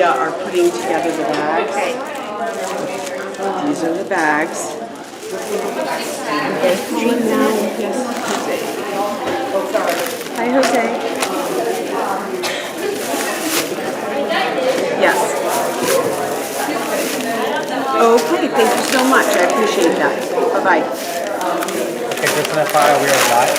Olivia are putting together the bags. Okay. These are the bags. Yes, Jose. Oh, sorry. Hi, Jose. Yes. Okay, thank you so much. I appreciate that. Bye-bye. Okay, just an FYI, we are live,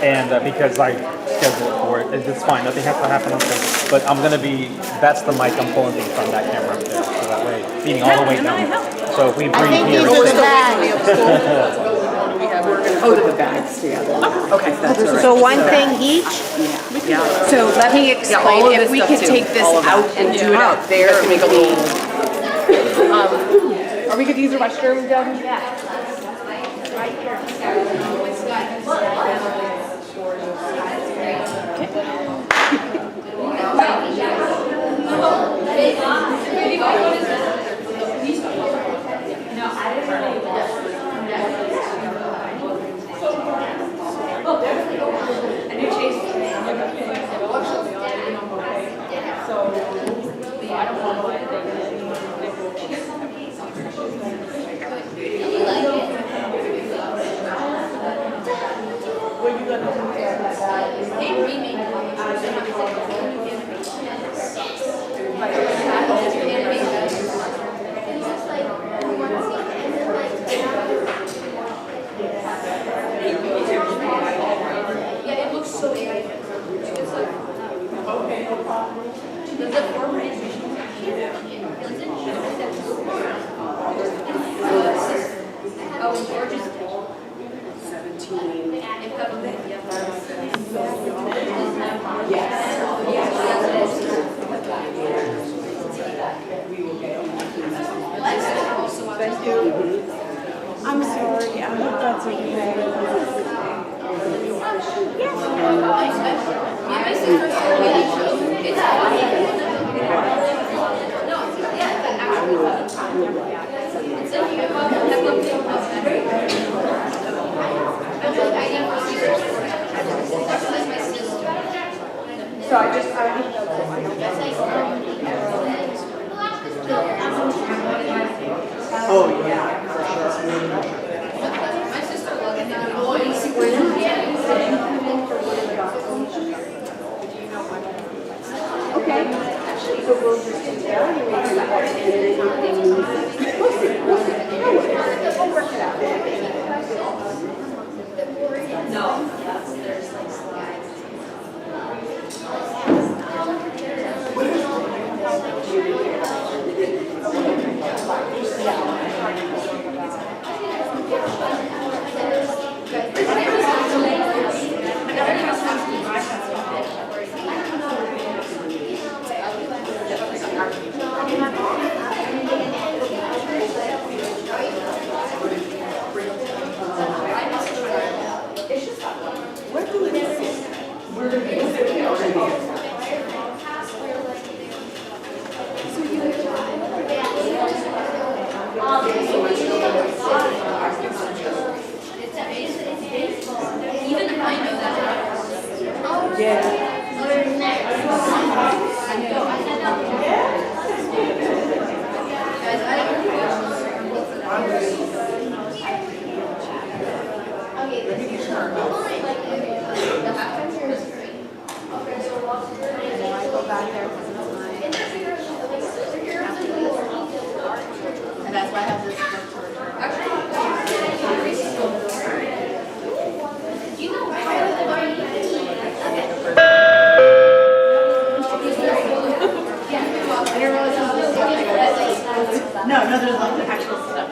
and because I scheduled for it, it's fine. Nothing has to happen on this. But I'm gonna be. That's the mic I'm pulling things from, that camera up there, so that way, meaning all the way down. So if we bring here. These are the bags. We're going to put the bags together. Okay, that's all right. So one thing each? Yeah. So let me explain, all of if this we stuff could too. take this All of that. out and do it out there, make a little. Are we gonna use the restroom, Doug? Yeah. Right here. I'm sorry. I hope that's okay. So I just, Oh, yeah, for sure. okay. So we'll just do that. We'll work it out. No, there's like the actual stuff.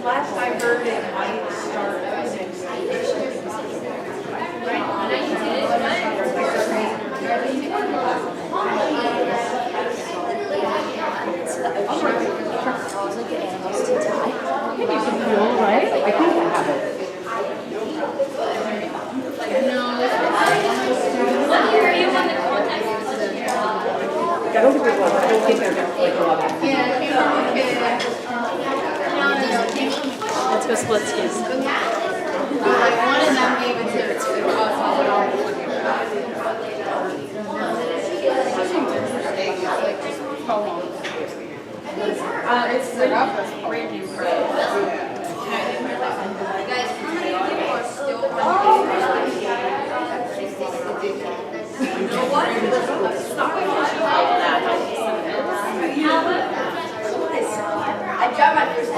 Last I heard it might start at 6. Right? I think I have it. I don't think there's one. I don't think they're like 11. Let's go split skis. One of them gave it to it's the rough breaking for guys, how many people are still you know what? I dropped my first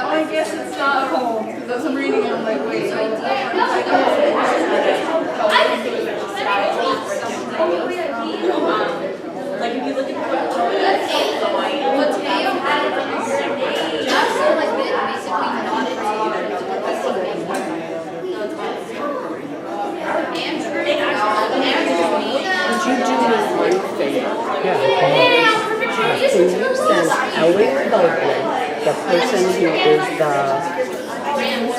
I guess it's not home because as I'm reading it, I'm like, wait. Like if you look at the Would you do me one favor? Can you send Ellen Boca, the person who is the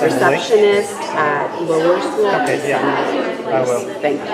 receptionist at lower school? Okay, yeah, I will. Thank you.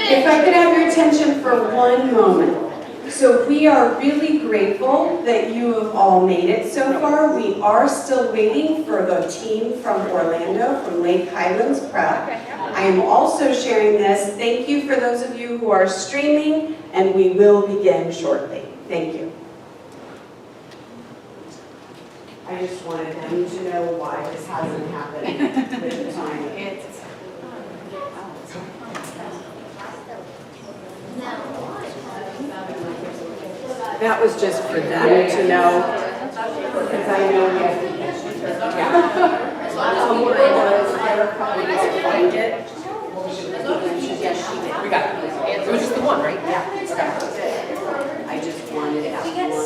If I could have your attention for one moment. So we are really grateful that you have all made it so far. We are still waiting for the team from Orlando, from Lake Highlands Prep. I am also sharing this. Thank you for those of you who are streaming, and we will begin shortly. Thank you. I just wanted them to know why this hasn't happened with the time. That was just for them to know, because I know we have to. Find it. Yes, she did. We got it. It was just the one, right? Yeah. Okay. I just wanted that one.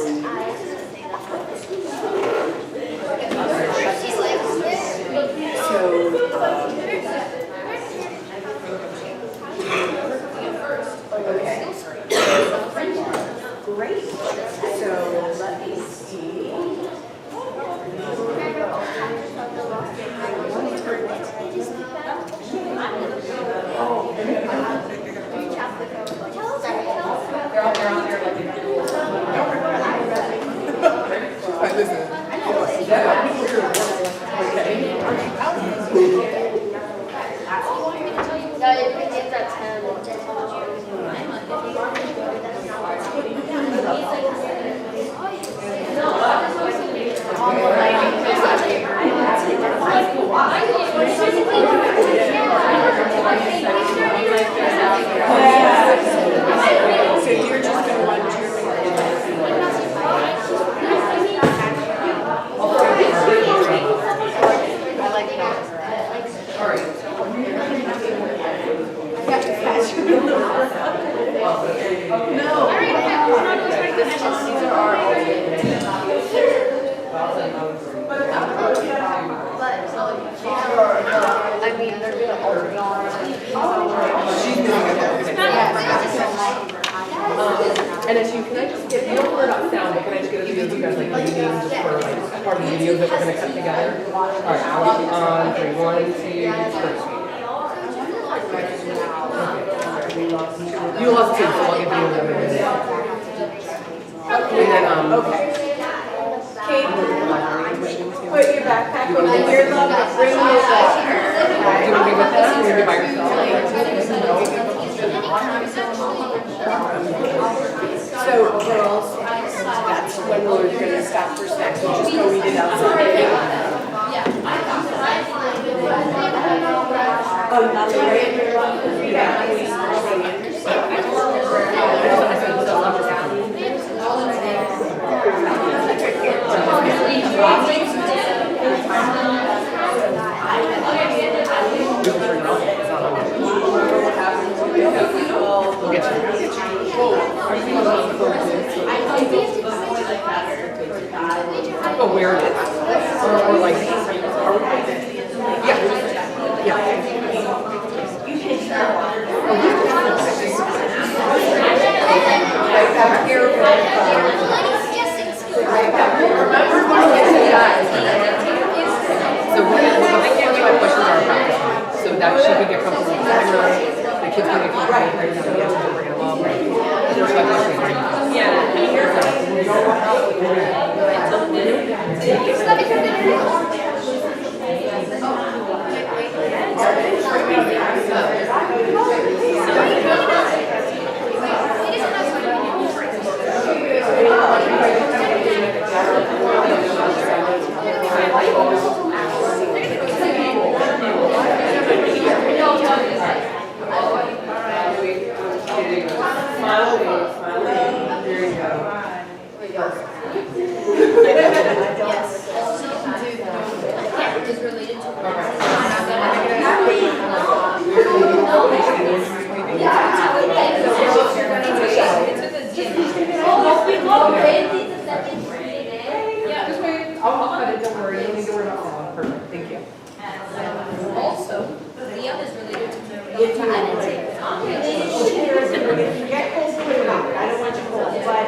Okay. Great. So let me see. No, it begins at 10. So you're just going to run to your I mean, they're going to open And as you, can I just get, you don't worry about sound, but can I just get a few of you guys like reading just for like part of the videos that we're gonna cut together? Alright, on 3, 1, 2, 3. You lost 2, so I'll give you another minute. And then, Okay. Kate, put your backpack on your love, bring it up. do you want to be with us or you want to be by yourself? So girls, that's when we're going to stop for snacks. We'll just go read it outside. Not the right. We'll get you. Oh, where it is? Or like, yeah. So what my questions are about this one. So that she can get comfortable with the camera, the kids can get comfortable with the camera, and bring it along. There's like I'll cut it, don't worry, you don't need to worry about that. Perfect, thank you. Also, Liam is related to If you want to take it. Get cold, put it on. I don't want you cold, but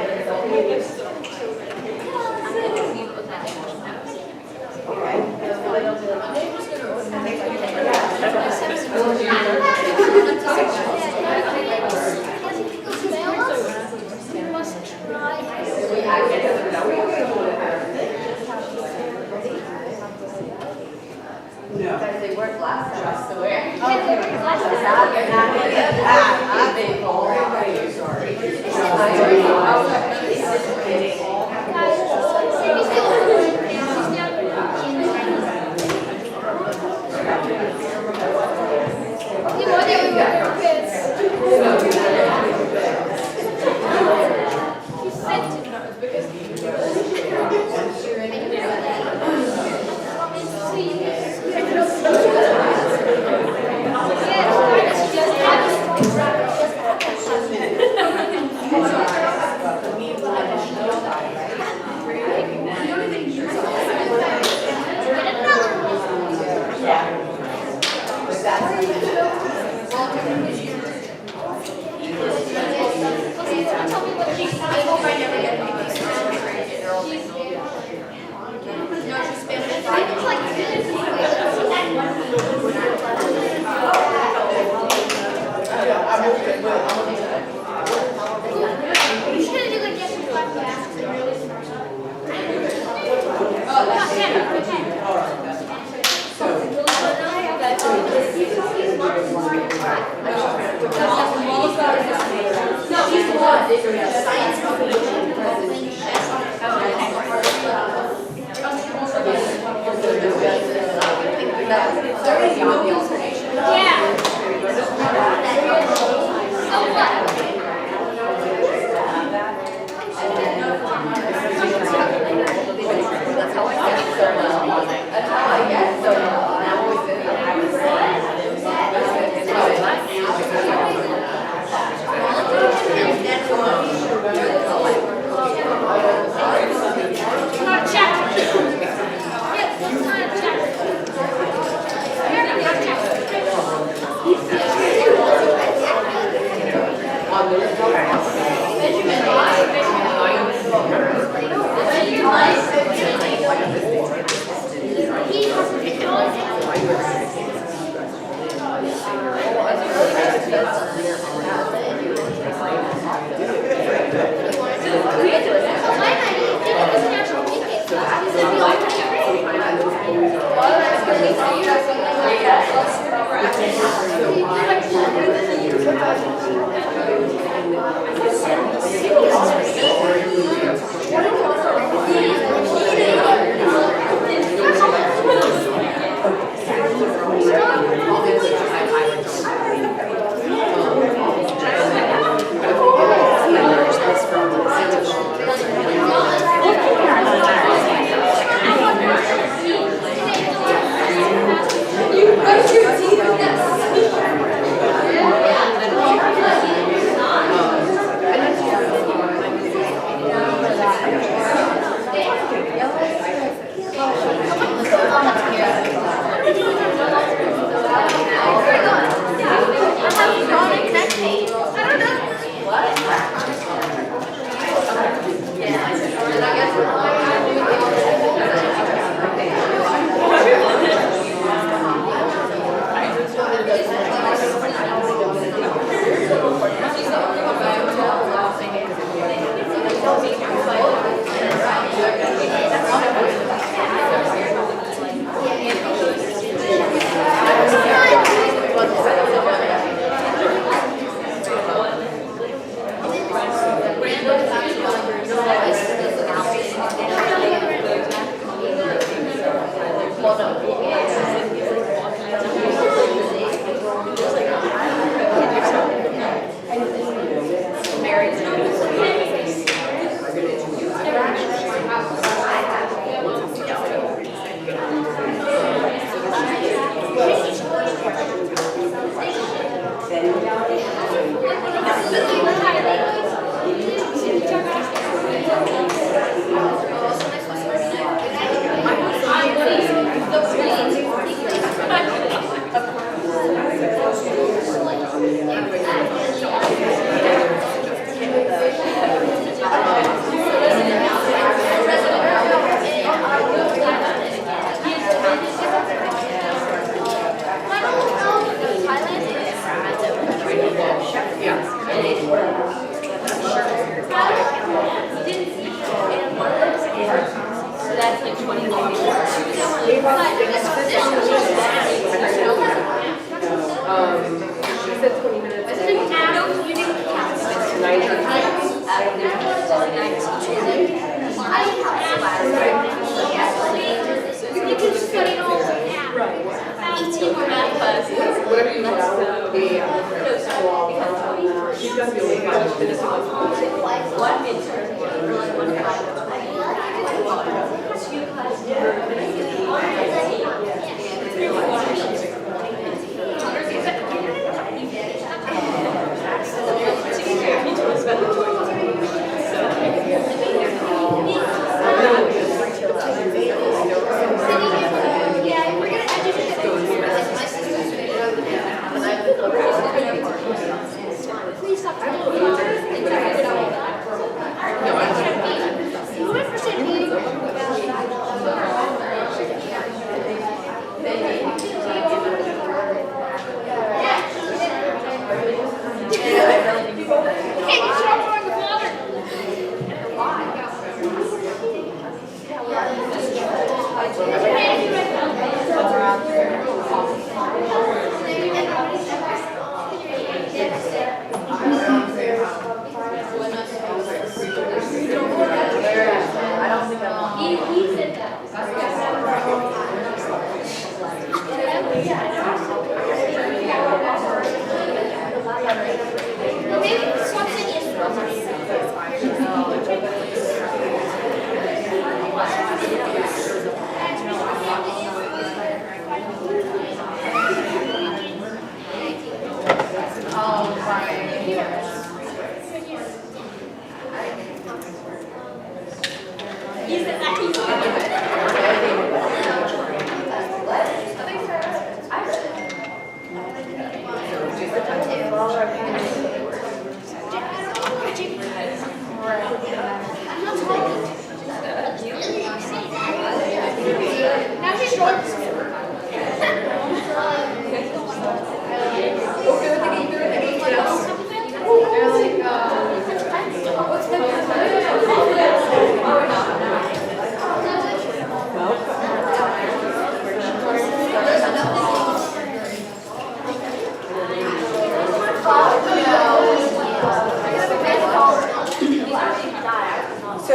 So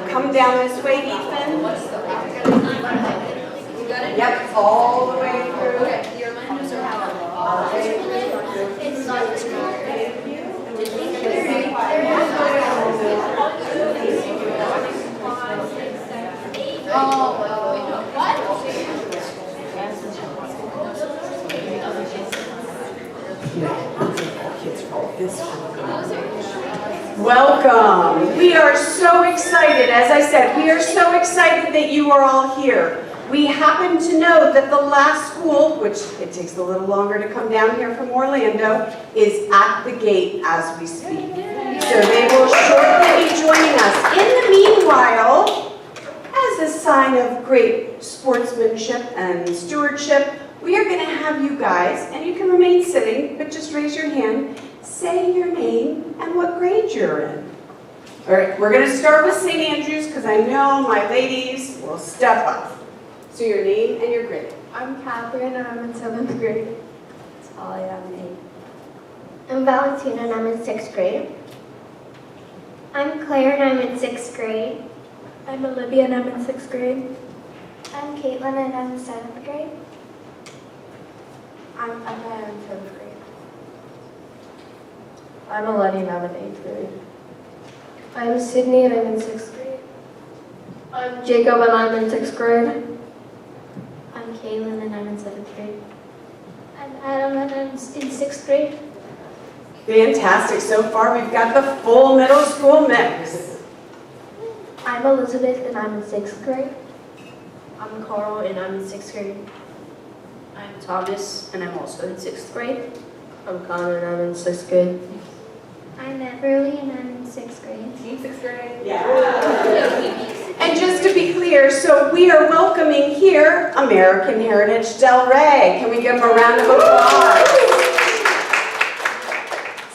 come down this way, Ethan. Yep, all the way through. Okay, your mind are how? It's not just Welcome. We are so excited. As I said, we are so excited that you are all here. We happen to know that the last school, which it takes a little longer to come down here from Orlando, is at the gate as we speak. So they will shortly be joining us. In the meanwhile, as a sign of great sportsmanship and stewardship, we are going to have you guys, and you can remain sitting, but just raise your hand, say your name and what grade you're in. All right, we're going to start with St. Andrews because I know my ladies will step up. So your name and your grade. I'm Catherine and I'm in 7th grade. That's all I have name. I'm Valentina and I'm in 6th grade. I'm Claire and I'm in 6th grade. I'm Olivia and I'm in 6th grade. I'm Caitlin and I'm in 7th grade. I'm Emma and I'm in 7th grade. I'm Eleni and I'm in 8th grade. I'm Sydney and I'm in 6th grade. I'm Jacob and I'm in 6th grade. I'm Kaylin and I'm in 7th grade. I'm Adam and I'm in 6th grade. Fantastic. So far we've got the full middle school mix. I'm Elizabeth and I'm in 6th grade. I'm Carl and I'm in 6th grade. I'm Thomas and I'm also in 6th grade. I'm Connor and I'm in 6th grade. I'm Everly and I'm in 6th grade. Team 6th grade? Yeah. And just to be clear, so we are welcoming here American Heritage Del Rey. Can we give them a round of applause?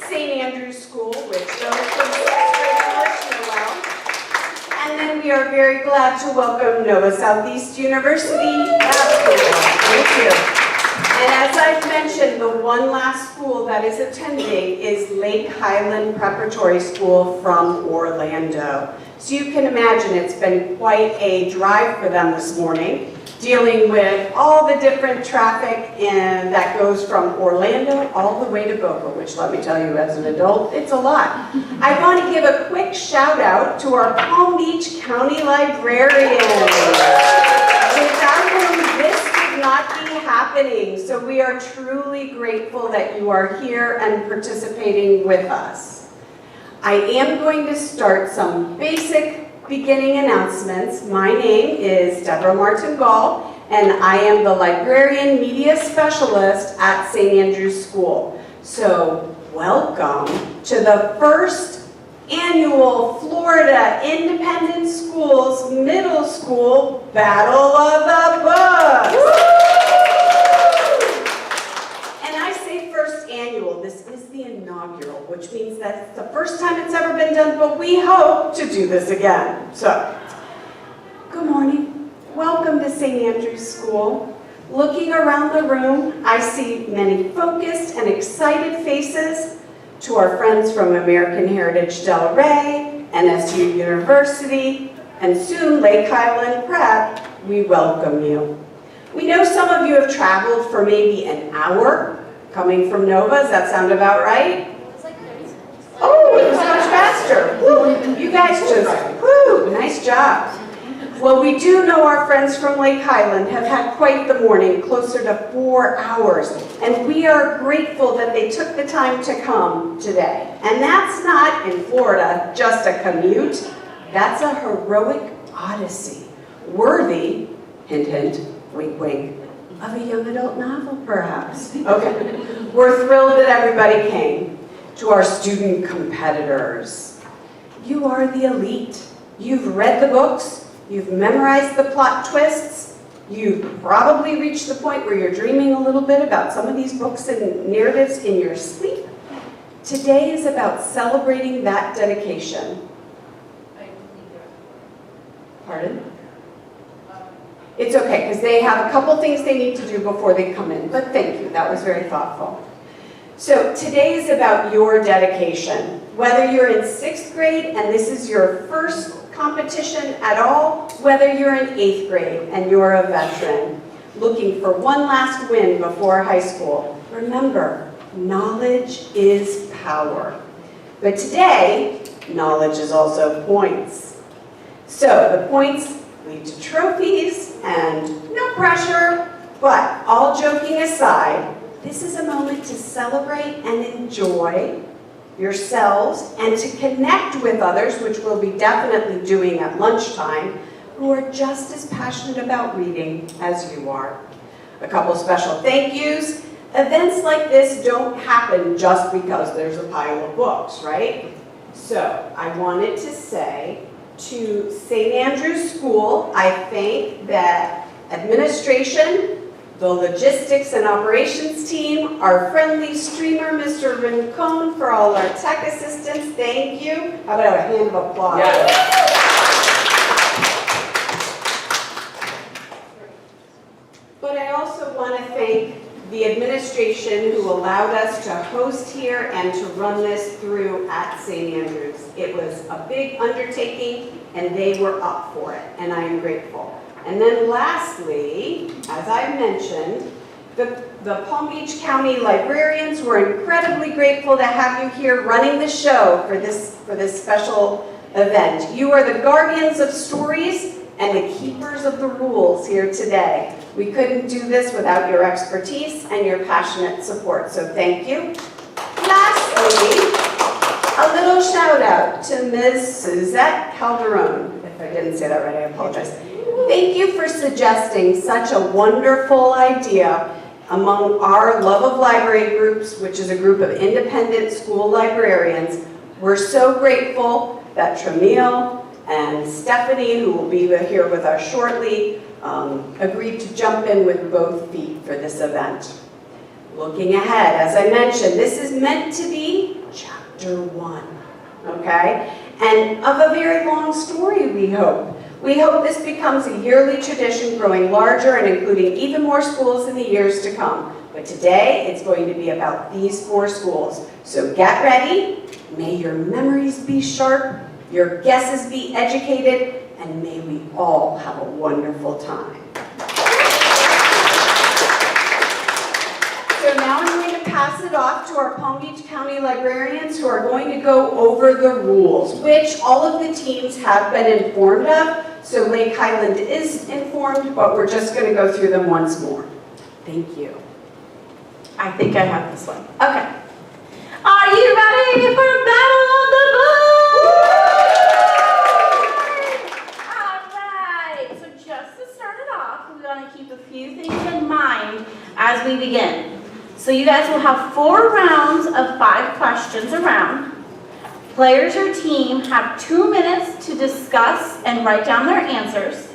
St. Andrew's School, which those from 6th grade English know well. And then we are very glad to welcome Nova Southeast University. Thank you. And as I've mentioned, the one last school that is attending is Lake Highland Preparatory School from Orlando. So you can imagine it's been quite a drive for them this morning, dealing with all the different traffic that goes from Orlando all the way to Boca, which let me tell you as an adult, it's a lot. I want to give a quick shout out to our Palm Beach County librarian. Without whom this would not be happening. So we are truly grateful that you are here and participating with us. I am going to start some basic beginning announcements. My name is Deborah Martin-Gall, and I am the Librarian Media Specialist at St. Andrew's School. So welcome to the first annual Florida Independent Schools Middle School Battle of the Books. Annual. This is the inaugural, which means that it's the first time it's ever been done, but we hope to do this again. So, good morning. Welcome to St. Andrew's School. Looking around the room, I see many focused and excited faces. To our friends from American Heritage Del Rey, NSU University, and soon Lake Highland Prep, we welcome you. We know some of you have traveled for maybe an hour coming from Nova. Does that sound about right? It's like You guys just, whoo, nice job. Well, we do know our friends from Lake Highland have had quite the morning, closer to 4 hours, and we are grateful that they took the time to come today. And that's not, in Florida, just a commute. That's a heroic odyssey, worthy, hint, hint, wink, wink, of a young adult novel, perhaps. Okay, we're thrilled that everybody came. To our student competitors, you are the elite. You've read the books, you've memorized the plot twists, you've probably reached the point where you're dreaming a little bit about some of these books and narratives in your sleep. Today is about celebrating that dedication. Pardon? It's okay, because they have a couple things they need to do before they come in, but thank you, that was very thoughtful. So today is about your dedication. Whether you're in 6th grade and this is your first competition at all, whether you're in 8th grade and you're a veteran, looking for one last win before high school, remember, knowledge is power. But today, knowledge is also points. So the points lead to trophies and no pressure, but all joking aside, this is a moment to celebrate and enjoy yourselves and to connect with others, which we'll be definitely doing at lunchtime, who are just as passionate about reading as you are. A couple special thank yous. Events like this don't happen just because there's a pile of books, right? So I wanted to say to St. Andrew's School, I thank the administration, the logistics and operations team, our friendly streamer, Mr. Rincon, for all our tech assistants, thank you. How about a hand of applause? Yeah. But I also want to thank the administration who allowed us to host here and to run this through at St. Andrews. It was a big undertaking and they were up for it, and I am grateful. And then lastly, as I mentioned, the Palm Beach County librarians were incredibly grateful to have you here running the show for this special event. You are the guardians of stories and the keepers of the rules here today. We couldn't do this without your expertise and your passionate support, so thank you. Lastly, a little shout out to Ms. Suzette Calderon. If I didn't say that right, I apologize. Thank you for suggesting such a wonderful idea among our Love of Library groups, which is a group of independent school librarians. We're so grateful that Tramiel and Stephanie, who will be here with us shortly, agreed to jump in with both feet for this event. Looking ahead, as I mentioned, this is meant to be chapter 1, okay? And of a very long story, we hope. We hope this becomes a yearly tradition, growing larger and including even more schools in the years to come. But today, it's going to be about these 4 schools. So get ready. May your memories be sharp, your guesses be educated, and may we all have a wonderful time. So now I'm going to pass it off to our Palm Beach County librarians who are going to go over the rules, which all of the teams have been informed of. So Lake Highland is informed, but we're just going to go through them once more. Thank you. I think I have this one. Okay. Are you ready for Battle of the Books? All right. So just to start it off, we want to keep a few things in mind as we begin. So you guys will have 4 rounds of 5 questions around. Players or team have 2 minutes to discuss and write down their answers.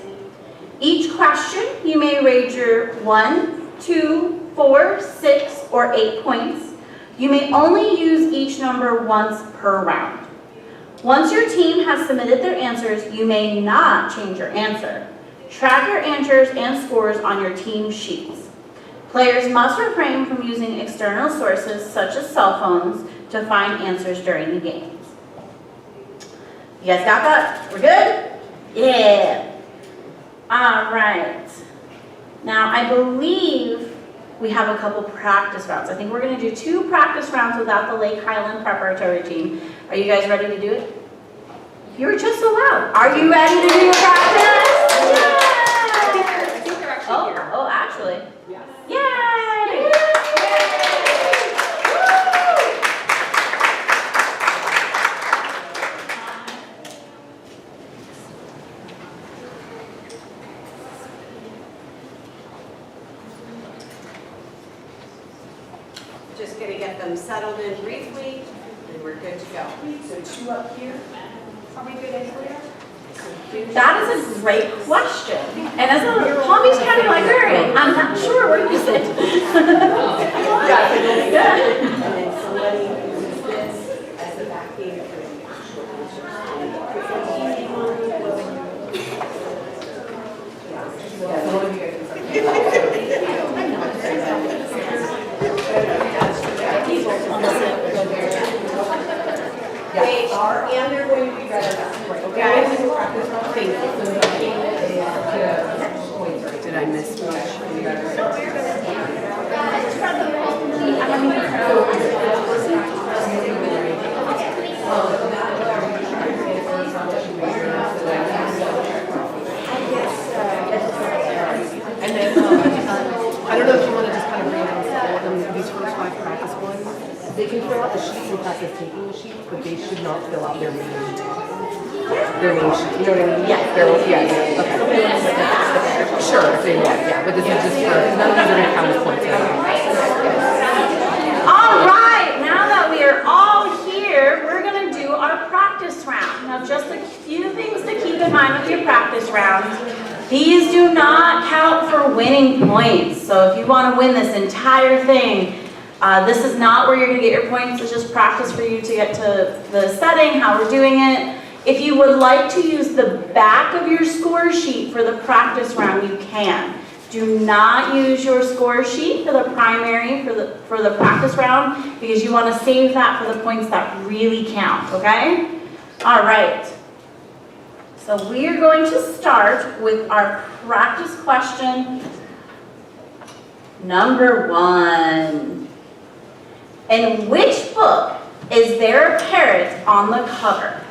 Each question, you may wager 1, 2, 4, 6, or 8 points. You may only use each number once per round. Once your team has submitted their answers, you may not change your answer. Track your answers and scores on your team sheets. Players must refrain from using external sources such as cell phones to find answers during the games. You guys got that? We're good? Yeah. All right. Now, I believe we have a couple practice rounds. I think we're going to do 2 practice rounds without the Lake Highland preparatory team. Are you guys ready to do it? You're just so loud. Are you ready to do your practice? I think they're actually here. Oh, actually. Yes. Yay! Just gonna get them settled in briefly, and we're good to go. So 2 up here. Are we good anywhere? That is a great question. And as a Palm Beach County librarian, I'm not sure where you sit. And then somebody uses this as the backing for the actual They are, and they're going to be read aloud. Okay? Thank you. Did I miss And then, I don't know if you want to just kind of reannounce all of them, these first 5 practice ones. They can fill out the sheets and practice taking the sheets, but they should not fill out their main sheet. You know what I mean? Yeah. Okay. Sure, if they want, yeah, but this is just for, none of these are going to count as points. All right, now that we are all here, we're going to do our practice round. Now, just a few things to keep in mind with your practice round. These do not count for winning points. So if you want to win this entire thing, this is not where you're going to get your points. It's just practice for you to get to the setting, how we're doing it. If you would like to use the back of your score sheet for the practice round, you can. Do not use your score sheet for the primary, for the practice round, because you want to save that for the points that really count, okay? All right. So we are going to start with our practice question number 1. In which book is there a parrot on the cover?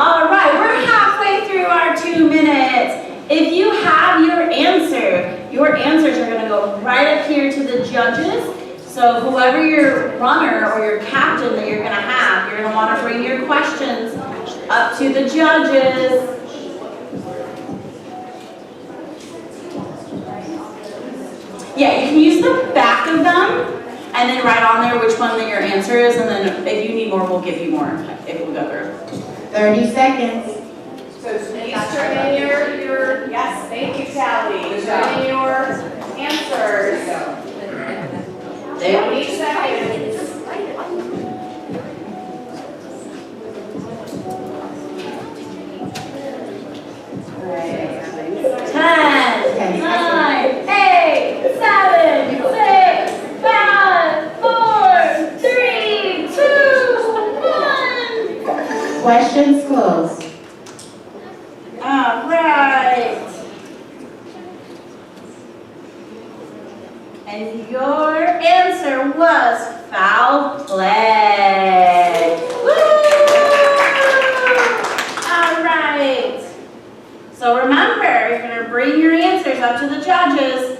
All right, we're halfway through our 2 minutes. If you have your answers are going to go right up here to the judges. So whoever your runner or your captain that you're going to have, you're going to want to bring your questions up to the judges. Yeah, you can use the back of them and then write on there which one that your answer is, and then if you need more, we'll give you more if we go through. 30 seconds. So please turn in your yes, thank you, Sally. Turn in your answers. 20 seconds. Ten, 9, 8, 7, 6, 5, 4, 3, 2, 1. Questions closed. All right. And your answer was foul play. Woo! All right. So remember, you're going to bring your answers up to the judges.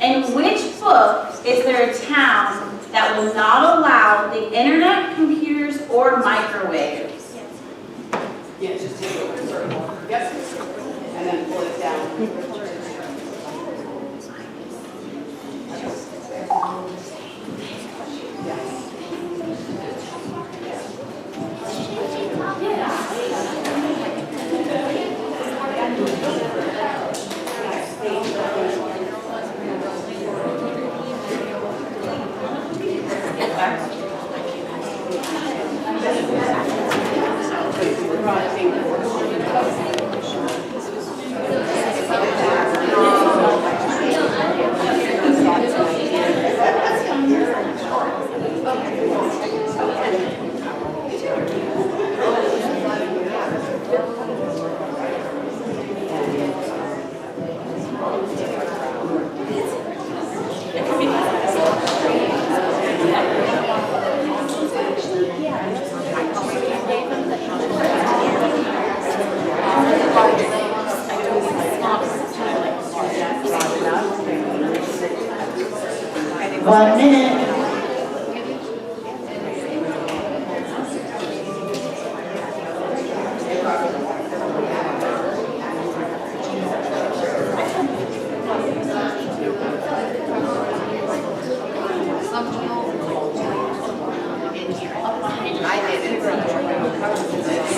In which book is there a town that will not allow the internet, computers, or microwaves? Yeah, just take it over, circle. Yep. And then pull it down. One minute.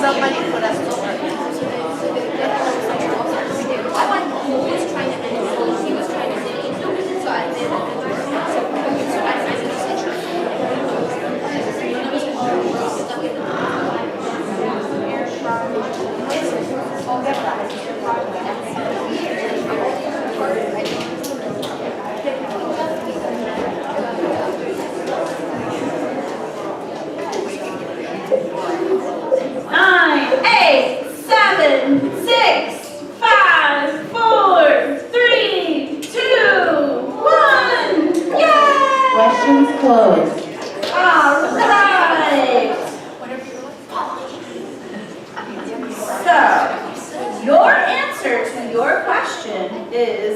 Somebody put us to work. He was trying to so I did. Questions closed. All right. So, your answer to your question is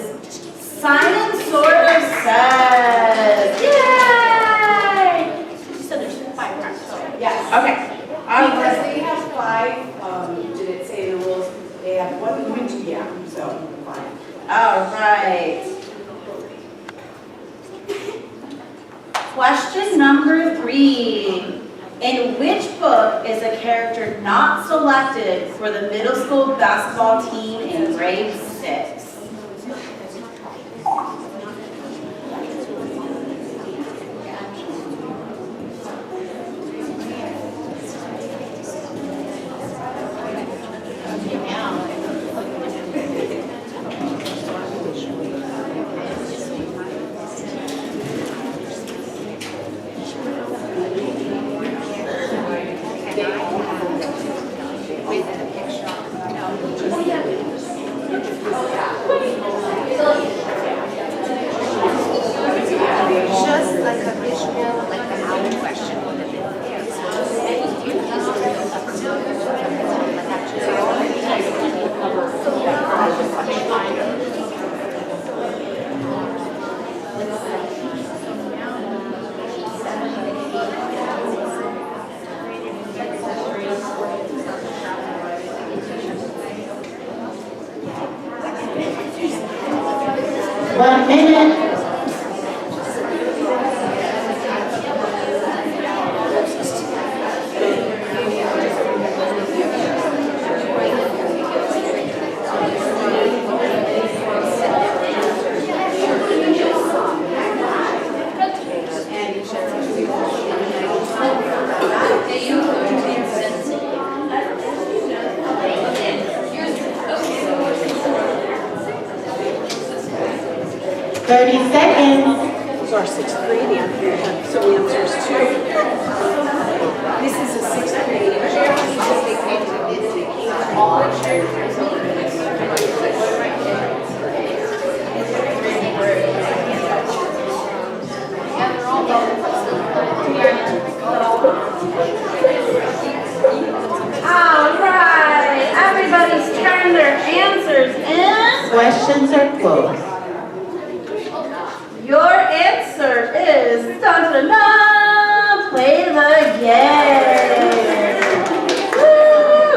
Simon sort of says. Yay! So there's 5 practices. Yes. Okay. Because they have 5, did it say in the rules, they have 1 even 2, yeah, so 5. All right. Question number 3. In which book is a character not selected for the middle school basketball team in grade 6? Just like a visual, like the how question would have been there. One minute. Seconds. So our 6th grade answer, so the answer is 2. This is a 6th grade All right. Everybody's turned their answers in. Questions are closed. Your answer is dun, dun, dun. Yay! Woo!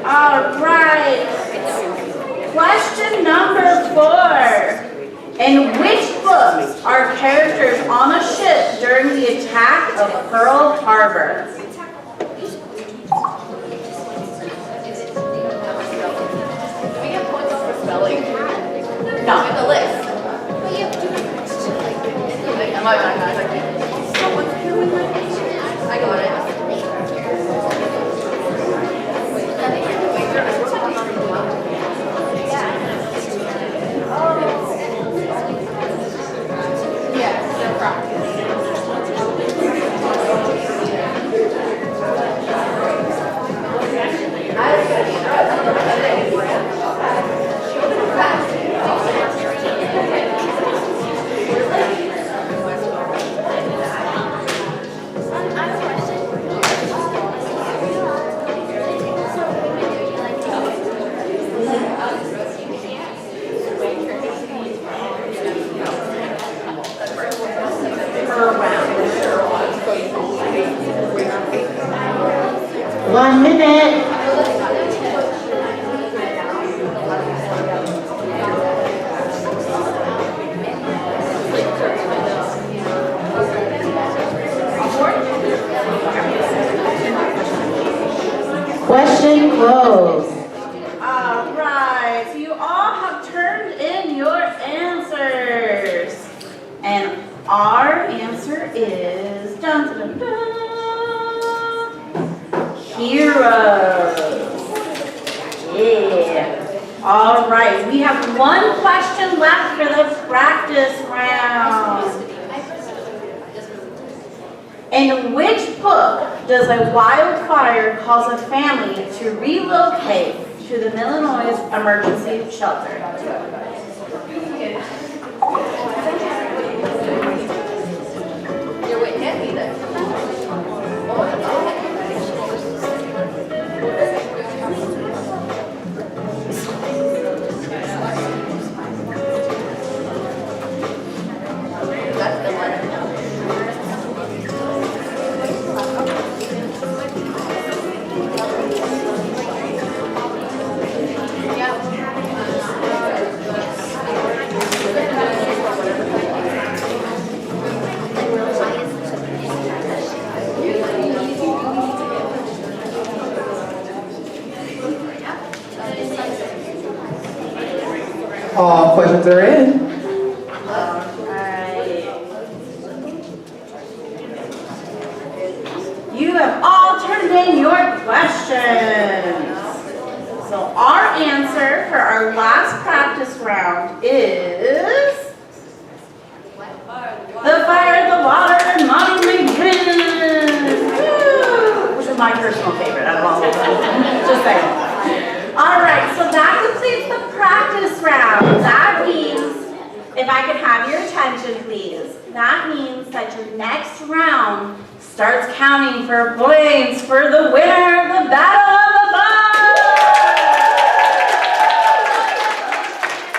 All right. Question number 4. In which books are characters on a ship during the attack of Pearl Harbor? No. The list. I got it. One minute. Question closed. All right, so you all have turned in your answers. And our answer is dun, dun, dun, heroes. Yeah. All right, we have one question left for the practice round. In which book does a wildfire cause a family to relocate to the Illinois emergency shelter? You're with Nancy then. That's the one. All questions are in. You have all turned in your questions. So our answer for our last practice round is the fire, the water, and Mommy McGinn. Woo! Which is my personal favorite out of all of them. Just saying. All right, so that completes the practice round. That means, if I could have your attention, please. That means that your next round starts counting for points for the winner of the Battle of the Bus.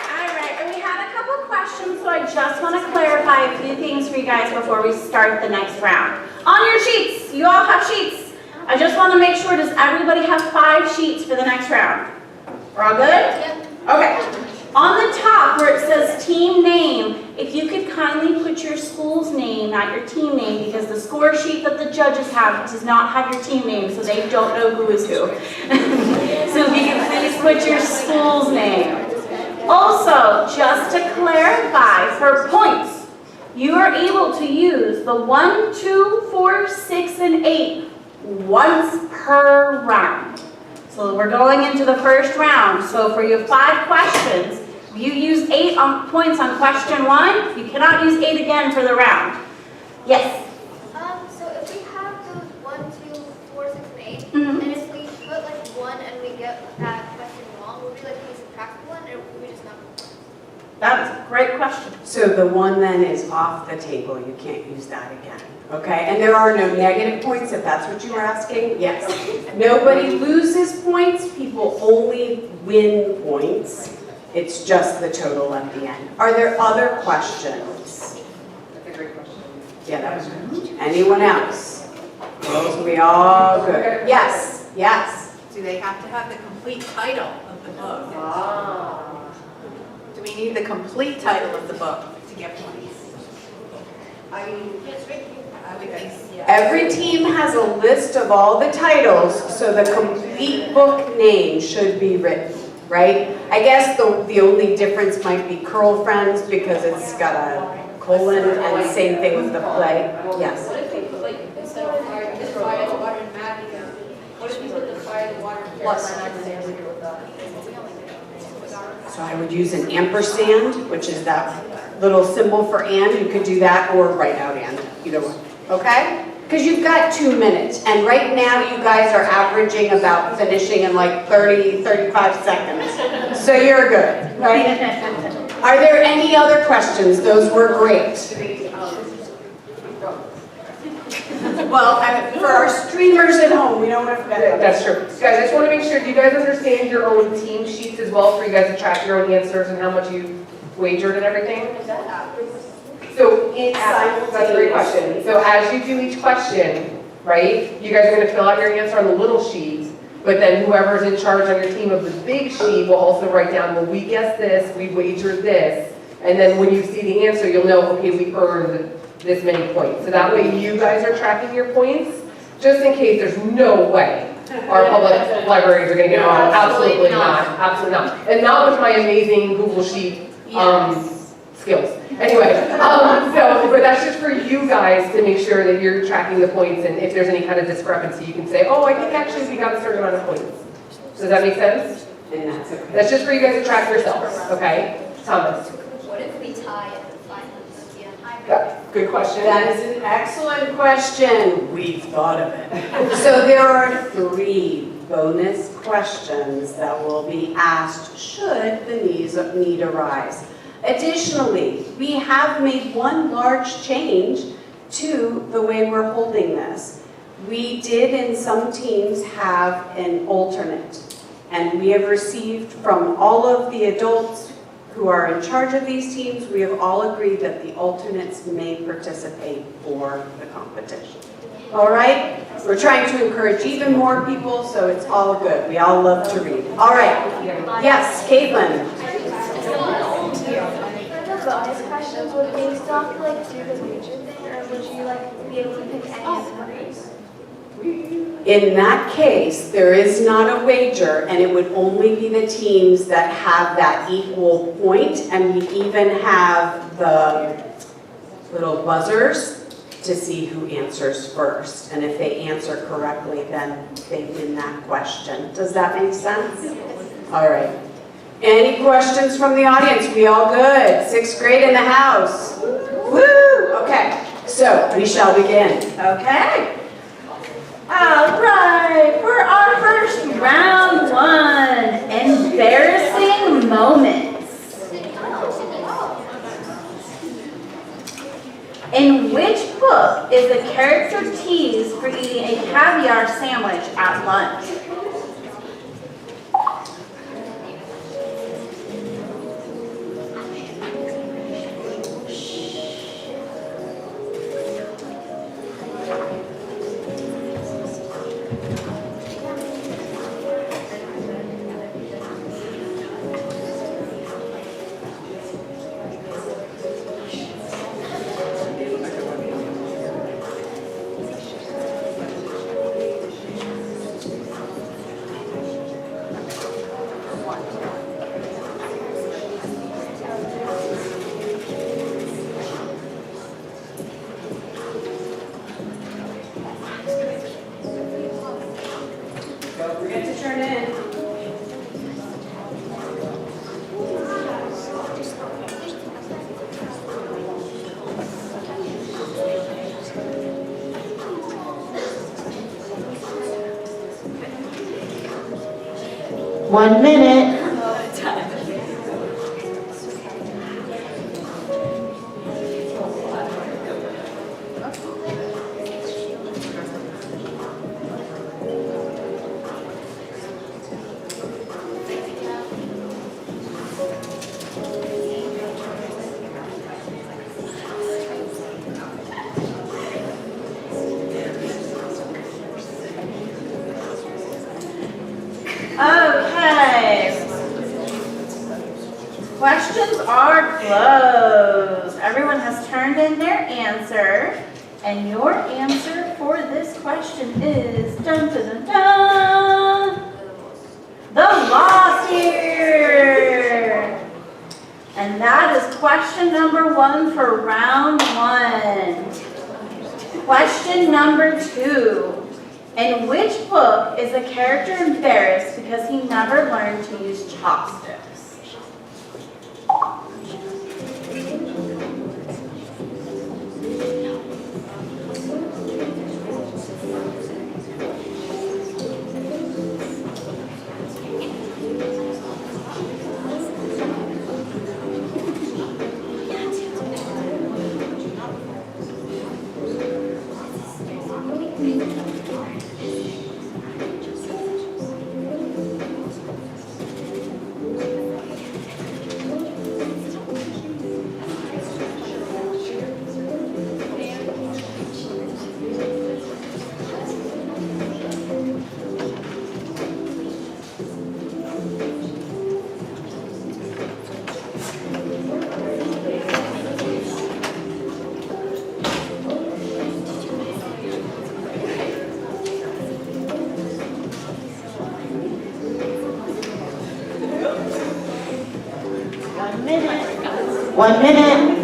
All right, and we had a couple questions, so I just want to clarify a few things for you guys before we start the next round. On your sheets, you all have sheets. I just want to make sure, does everybody have 5 sheets for the next round? We're all good? Yep. Okay. On the top where it says team name, if you could kindly put your school's name, not your team name, because the score sheet that the judges have does not have your team name, so they don't know who is who. So if you could please put your school's name. Also, just to clarify, for points, you are able to use the 1, 2, 4, 6, and 8 once per round. So we're going into the first round. So for your 5 questions, you use 8 points on question 1. You cannot use 8 again for the round. Yes? So if we have those 1, 2, 4, 6, and 8, Mhm. and if we put like 1 and we get that question wrong, would we like use a practical one, or would we just not? That is a great question. So the one then is off the table, you can't use that again, okay? And there are no negative points, if that's what you were asking, yes. Nobody loses points, people only win points. It's just the total at the end. Are there other questions? That's a great question. Yeah, that was good. Anyone else? So we all good. Yes, yes. Do they have to have the complete title of the book? Do we need the complete title of the book to get points? I would think, yeah. Every team has a list of all the titles, so the complete book name should be written, right? I guess the only difference might be Curl Friends because it's got a colon, and same thing with the play. Yes. What if we put like, instead of fire, the fire, the water, and magic, what if we put the fire, the water, plus So I would use an ampersand, which is that little symbol for and. You could do that or write out and, either one. Okay? Because you've got 2 minutes, and right now you guys are averaging about finishing in like 30, 35 seconds. So you're good, right? Are there any other questions? Those were great. Well, for our streamers at home, we don't want to forget about That's true. Guys, I just want to make sure, do you guys understand your own team sheets as well for you guys to track your own answers and how much you wagered and everything? So, that's a great question. So as you do each question, right, you guys are going to fill out your answer on the little sheet, but then whoever's in charge on your team of the big sheet will also write down, well, we guessed this, we wagered this, and then when you see the answer, you'll know, okay, we earned this many points. So that way you guys are tracking your points, just in case there's no way our public libraries are going to get it wrong. Absolutely not. Absolutely not. And not with my amazing Google Sheet skills. Anyway, but that's just for you guys to make sure that you're tracking the points, and if there's any kind of discrepancy, you can say, oh, I think actually we got a certain amount of points. Does that make sense? And that's okay. That's just for you guys to track yourselves, okay? Thomas? What if we tie at the finals? Good question. That is an excellent question. We've thought of it. So there are 3 bonus questions that will be asked should the need arise. Additionally, we have made one large change to the way we're holding this. We did in some teams have an alternate, and we have received from all of the adults who are in charge of these teams, we have all agreed that the alternates may participate for the competition. All right? We're trying to encourage even more people, so it's all good. We all love to read. All right. Yes, Caitlin. Bonus questions, would they still have to like do the wager thing, or would you like be able to pick any of the ways? In that case, there is not a wager, and it would only be the teams that have that equal point, and we even have the little buzzers to see who answers first. And if they answer correctly, then they win that question. Does that make sense? All right. Any questions from the audience? We all good? 6th grade in the house. Woo! Okay, so we shall begin. Okay. All right, for our first round 1, embarrassing moments. In which book is the character teased for eating a caviar sandwich at lunch? Don't forget to turn in. One minute. Okay. Questions are closed. Everyone has turned in their answer. And your answer for this question is dun dun dun dun. The lost year. And that is question number 1 for round 1. Question number 2. In which book is a character embarrassed because he never learned to use chopsticks? One minute.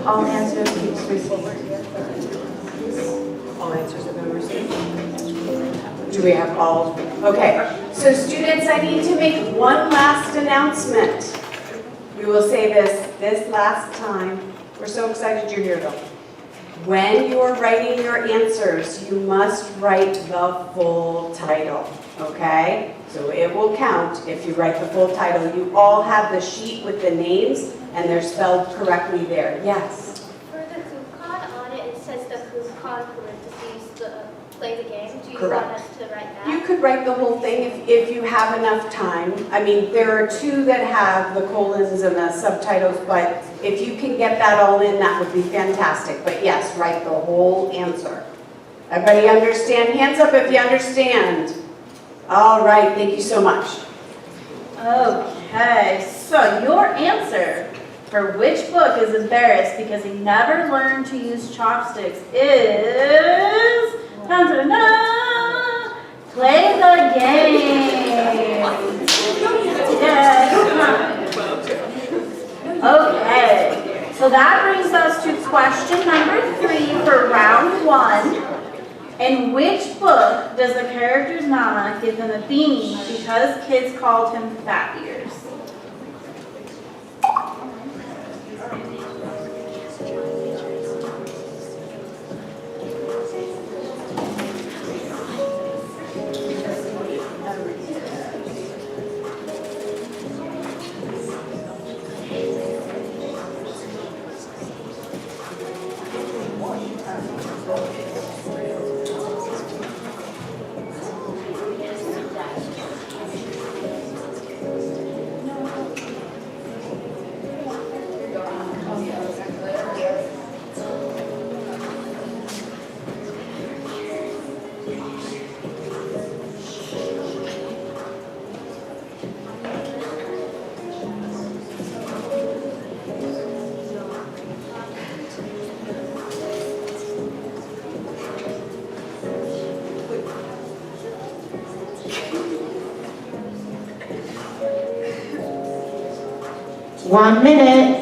All answers keeps received. All answers have been received. Do we have all? Okay, so students, I need to make one last announcement. We will say this last time. We're so excited you're here though. When you're writing your answers, you must write the full title, okay? So it will count if you write the full title. You all have the sheet with the names and they're spelled correctly there. Yes? For the coupon on it, it says the coupon parentheses the play the game. Do you Correct. want us to write that? You could write the whole thing if you have enough time. I mean, there are 2 that have the colons and the subtitles, but if you can get that all in, that would be fantastic. But yes, write the whole answer. Everybody understand? Hands up if you understand. All right, thank you so much. Okay, so your answer for which book is embarrassed because he never learned to use chopsticks is dun, dun, dun, Play the Game. Yes. Okay, so that brings us to question number 3 for round 1. In which book does the character's mama give him a beanie because kids called him fat ears? One minute.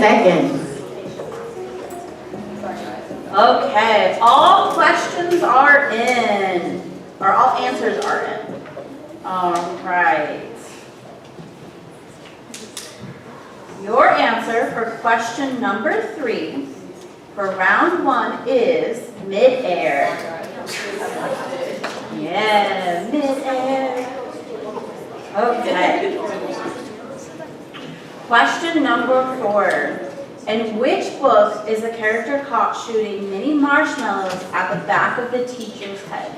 Seconds. Okay, all questions are in, or all answers are in. All right. Your answer for question number 3 for round 1 is mid-air. Yeah, mid-air. Okay. Question number 4. In which book is a character caught shooting mini marshmallows at the back of the teacher's head?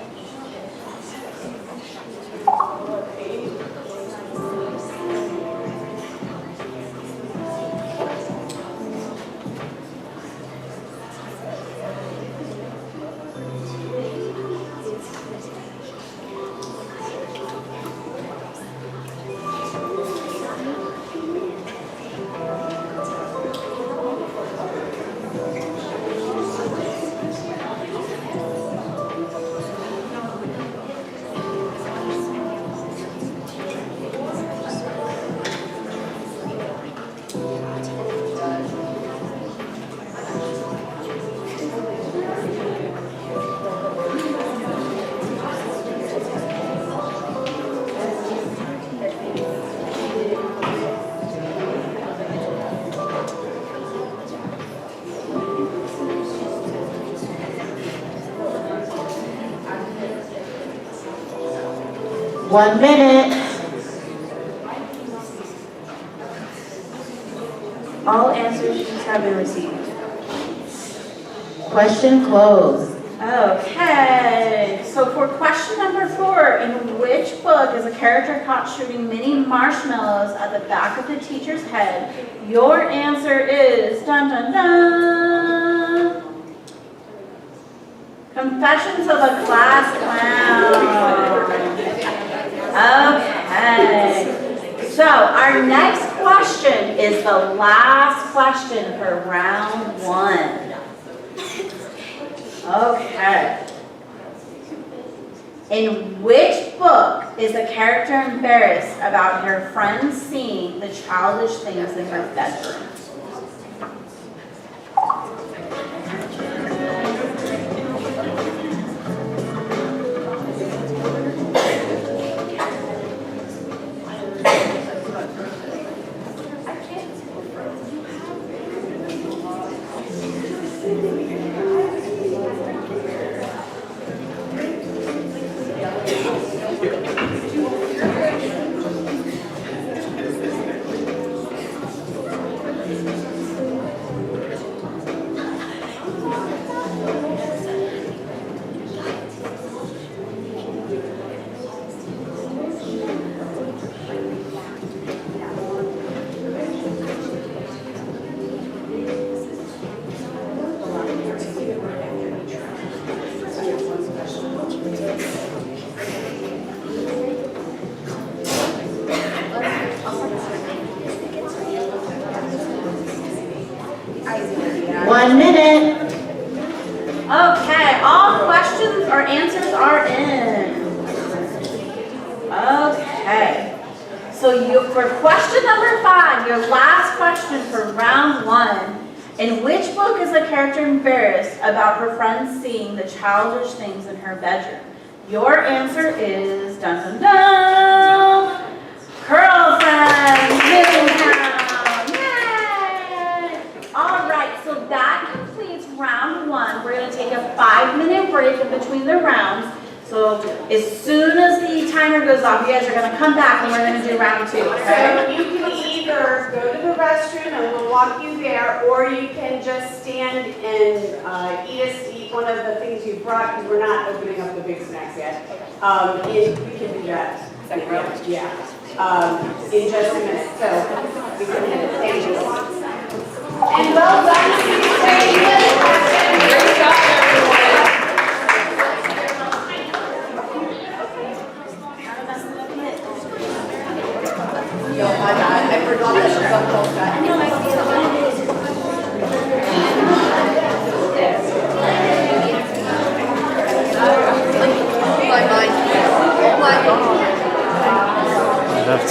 One minute. All answer sheets have been received. Question closed. Okay, so for question number 4, in which book is a character caught shooting mini marshmallows at the back of the teacher's head? Your answer is dun dun dun. Confessions of a Class Clown. Okay. So our next question is the last question for round 1. Okay. In which book is a character embarrassed about her friends seeing the childish things in her bedroom? One minute. Okay, all questions or answers are in. Okay. So for question number 5, your last question for round 1, in which book is a character embarrassed about her friends seeing the childish things in her bedroom? Your answer is dun dun dun. Curl Friends, Middletown. Yay! All right, so that completes round 1. We're going to take a 5-minute break in between the rounds. So as soon as the timer goes off, you guys are going to come back and we're going to do round 2, okay? So you can either go to the restroom and we'll walk you there, or you can just stand and eat one of the things you brought, because we're not opening up the big snacks yet. We can do that. Yeah. In just a minute. So we can hit it. Thank you. And well done. Great job, everyone. Yo, my bad. I forgot that she's on Boca. My mind. Oh my God. Left.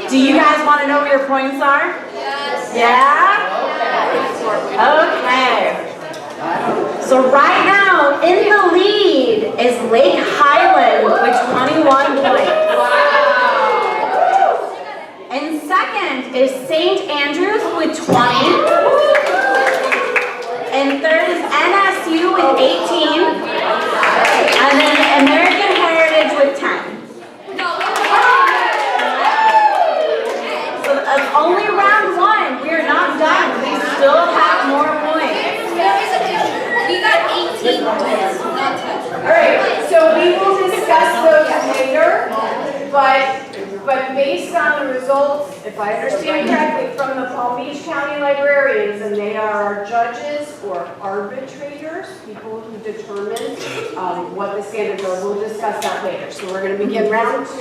Do you guys want to know what your points are? Yes. Yeah? Okay. So right now, in the lead is Lake Highland with 21 points. Wow. And second is St. Andrews with 20. And third is NSU with 18. And then American Heritage with 10. Only round one. We are not done. We still have more points. We got 18 points. Alright, so we will discuss those later, but based on the results, if I understand correctly, from the Palm Beach County librarians, and they are our judges or arbitrators, people who determine what the standards are. We'll discuss that later. So we're going to begin round 2.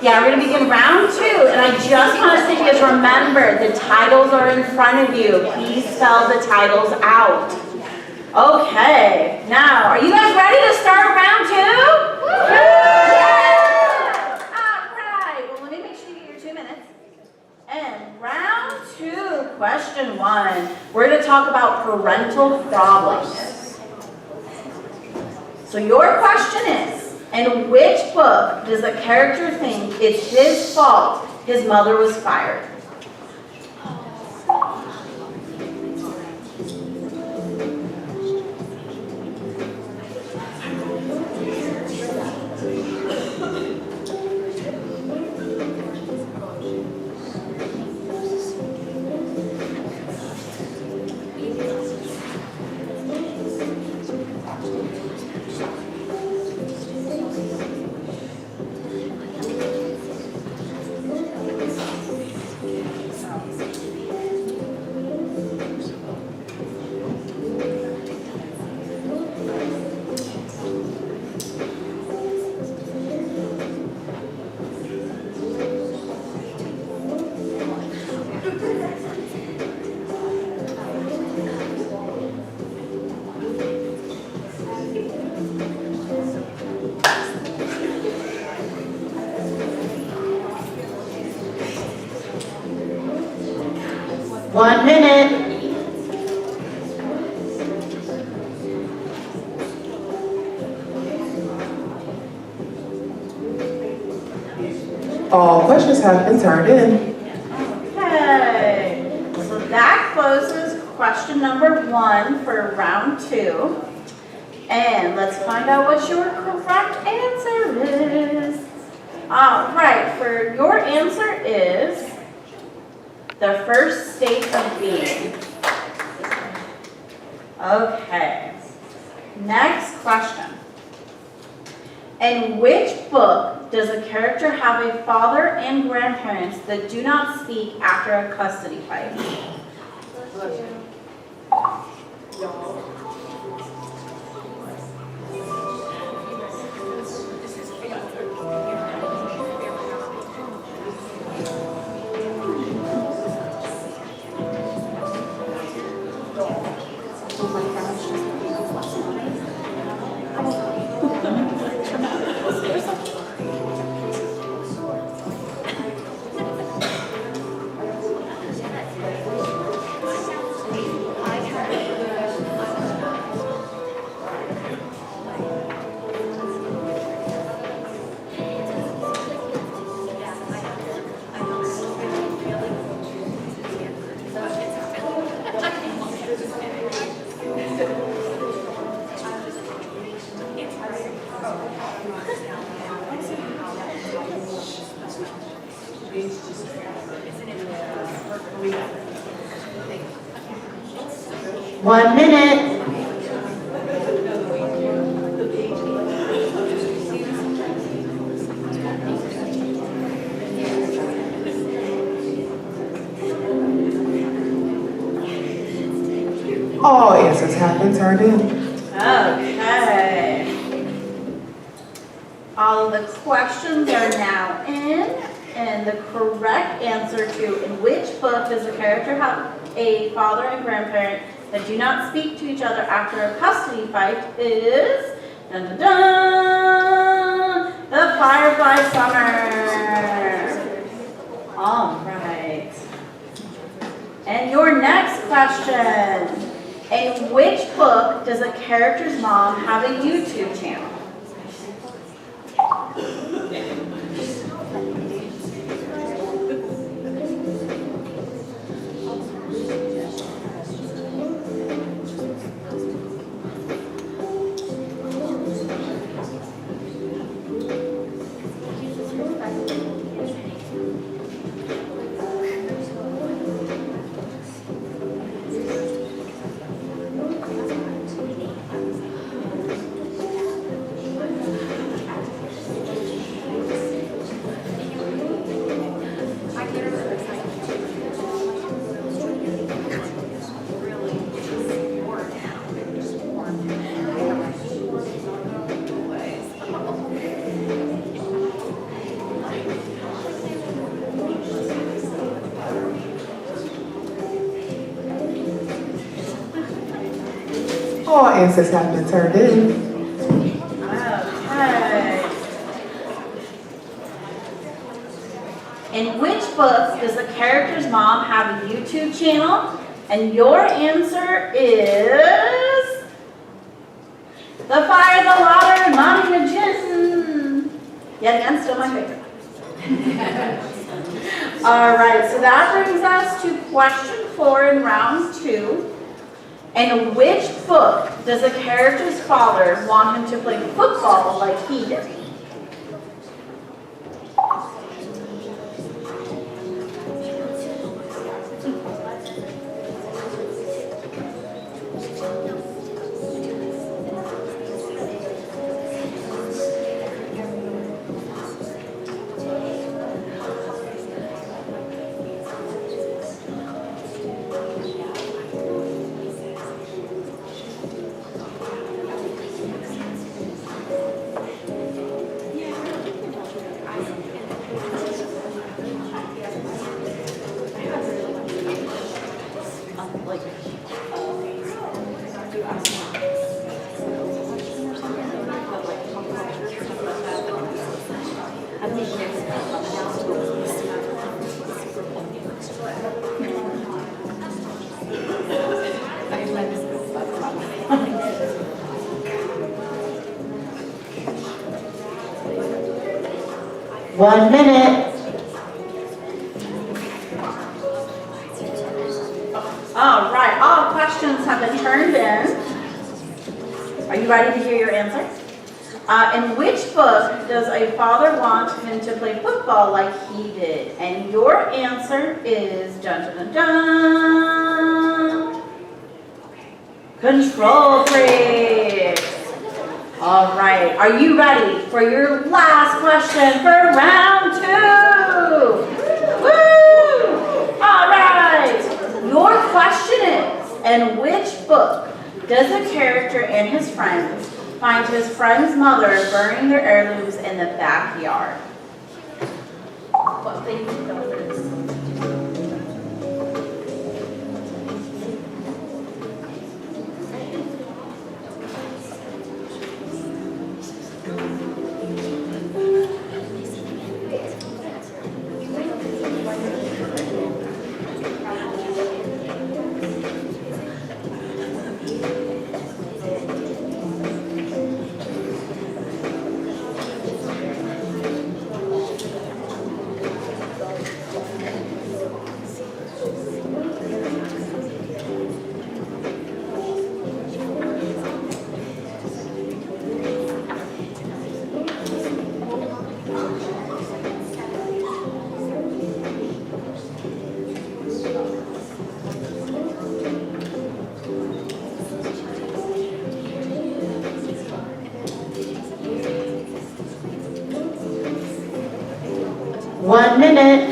Yeah, we're going to begin round 2, and I just want to say, you guys remember, the titles are in front of you. Please spell the titles out. Okay, now, are you guys ready to start round 2? Yeah! All right, well, let me make sure you get your 2 minutes. And round 2, question 1. We're going to talk about parental problems. So your question is, in which book does the character think it's his fault his mother was fired? 1 minute. All questions have been turned in. Okay, so that closes question number 1 for round 2. And let's find out what your correct answer is. All right, for your answer is the first state of being. Okay, next question. In which book does a character have a father and grandparents that do not speak after a custody fight? One minute. All answers have been turned in. Okay. All of the questions are now in, and the correct answer to in which book does a character have a father and grandparent that do not speak to each other after a custody fight is dun, dun, dun, The Firefly Summer. All right. And your next question. In which book does a character's mom have a YouTube channel? All answers have been turned in. Okay. In which book does the character's mom have a YouTube channel? And your answer is The Fire, the Water, and Mommy and the Gin. Yet again, still my favorite. All right, so that brings us to question 4 in round 2. In which book does a character's father want him to play football like he did? 1 minute. All right, all questions have been turned in. Are you ready to hear your answer? In which book does a father want him to play football like he did? And your answer is dun dun dun dun. Control Freaks. All right, are you ready for your last question for round 2? Woo! All right. Your question is, in which book does a character and his friends find his friend's mother burning their heirlooms in the backyard? What thing you know this? 1 minute.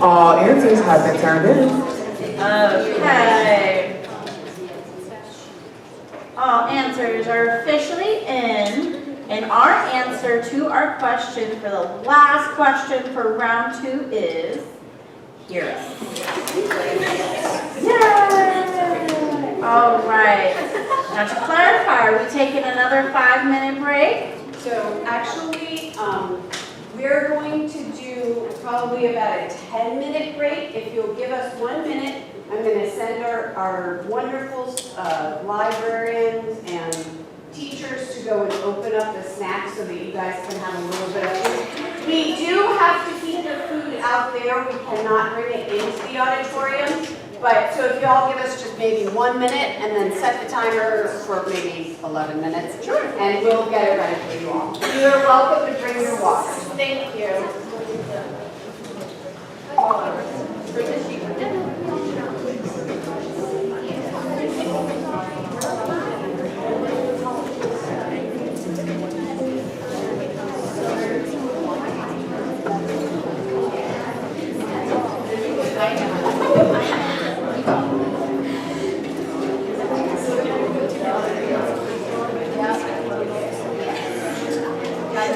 All answers have been turned in. Okay. All answers are officially in. And our answer to our question for the last question for round 2 is heroes. Yay! All right. Now to clarify, are we taking another 5-minute break? So actually, we're going to do probably about a 10-minute break. If you'll give us 1 minute, I'm going to send our wonderful librarians and teachers to go and open up the snacks so that you guys can have a little bit of food. We do have to keep the food out there. We cannot bring it into the auditorium. But so if y'all give us just maybe 1 minute and then set the timer for maybe 11 minutes. Sure. And we'll get it ready for you all. You're welcome to bring your water. Thank you.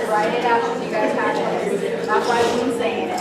Write it out so you guys have it. That's why I've been saying it.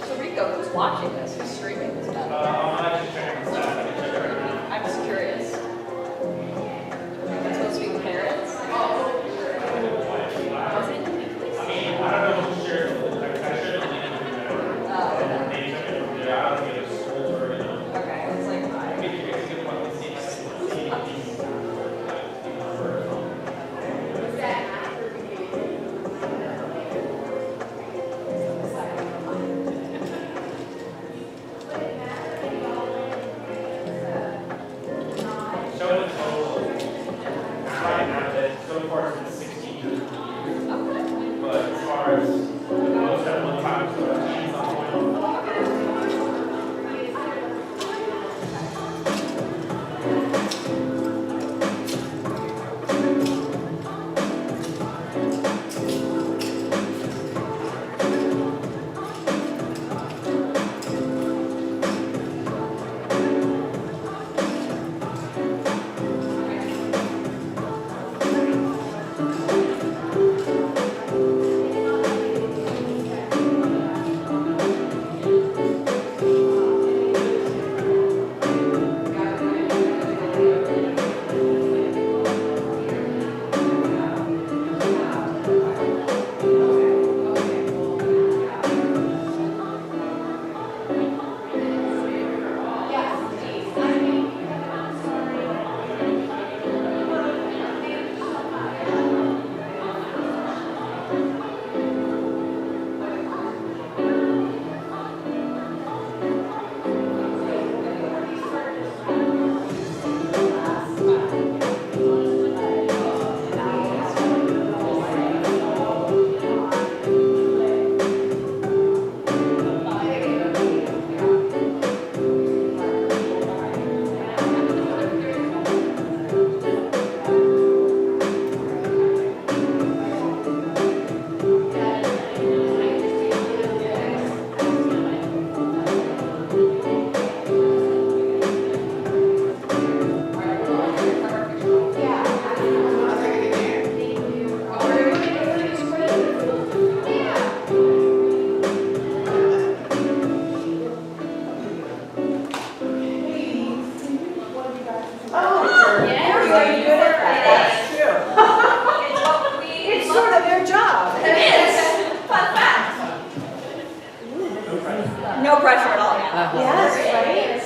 So Rico, who's watching this? Who's streaming this stuff? I'm just curious. It's supposed to be parents? Okay, it's like So far it's 16. But as far as most at one time, so it's on one. no pressure at all. Yes, right?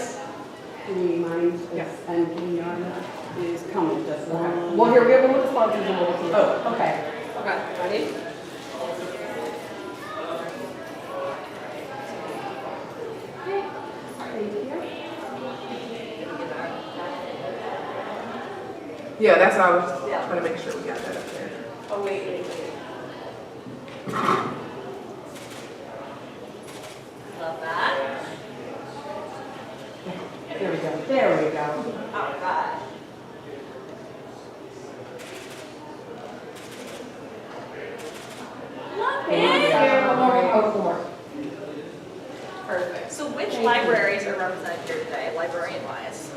And Kenyon is coming. Well, here, we have one with the sponsors and we'll see. Oh, okay. Okay, ready? Yeah, that's what I was trying to make sure we got that up there. Oh, wait. Love that. There we go. There we go. All right. Love it. Oh, four. Perfect. So which libraries are represented here today, librarian-wise?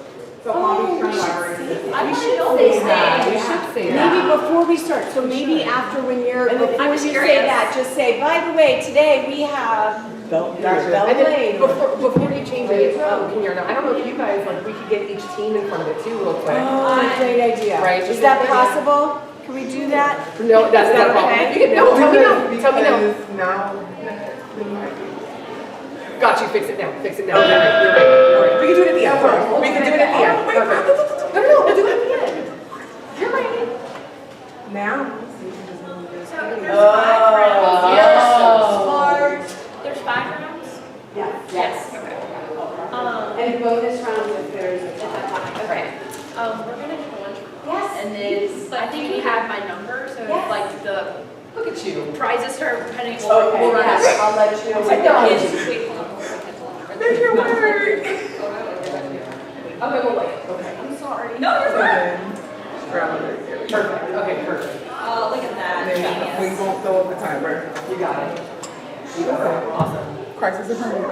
So Palm Beach Library. I should know these We names. should say that. Maybe before we start, so maybe after when you're, before I'm you just say curious. that, just say, by the way, today we have Bell And then Lane. before you change it, Kenyon, I don't know if you guys, like, we could get each team in front of it too real quick. Oh, great idea. Right, Is just that like- possible? Can we do that? No, that's not a problem. okay? You can, no, tell me no, tell me no. Because now, Got you, fix it now, fix it now. You're right, you're right. We can do it at the end. We can do it at the end, perfect. No, we'll do it at the end. You're right. now. So there's 5 rounds. There's 5 rounds? Yes. Yes. Okay. And bonus rounds if there's a tie. We're gonna have lunch. Yes. And then, I think you have my number, so Yes. like the Look at you. prizes start heading, Okay, we'll run out. yes, I'll let you know. Technology. There's your work. Okay, we'll wait. Okay. I'm sorry. No, you're fine. Perfect. Okay, perfect. Oh, look at that. And then we won't throw up the timer. You got it. You got it. Awesome. Crisis of hunger.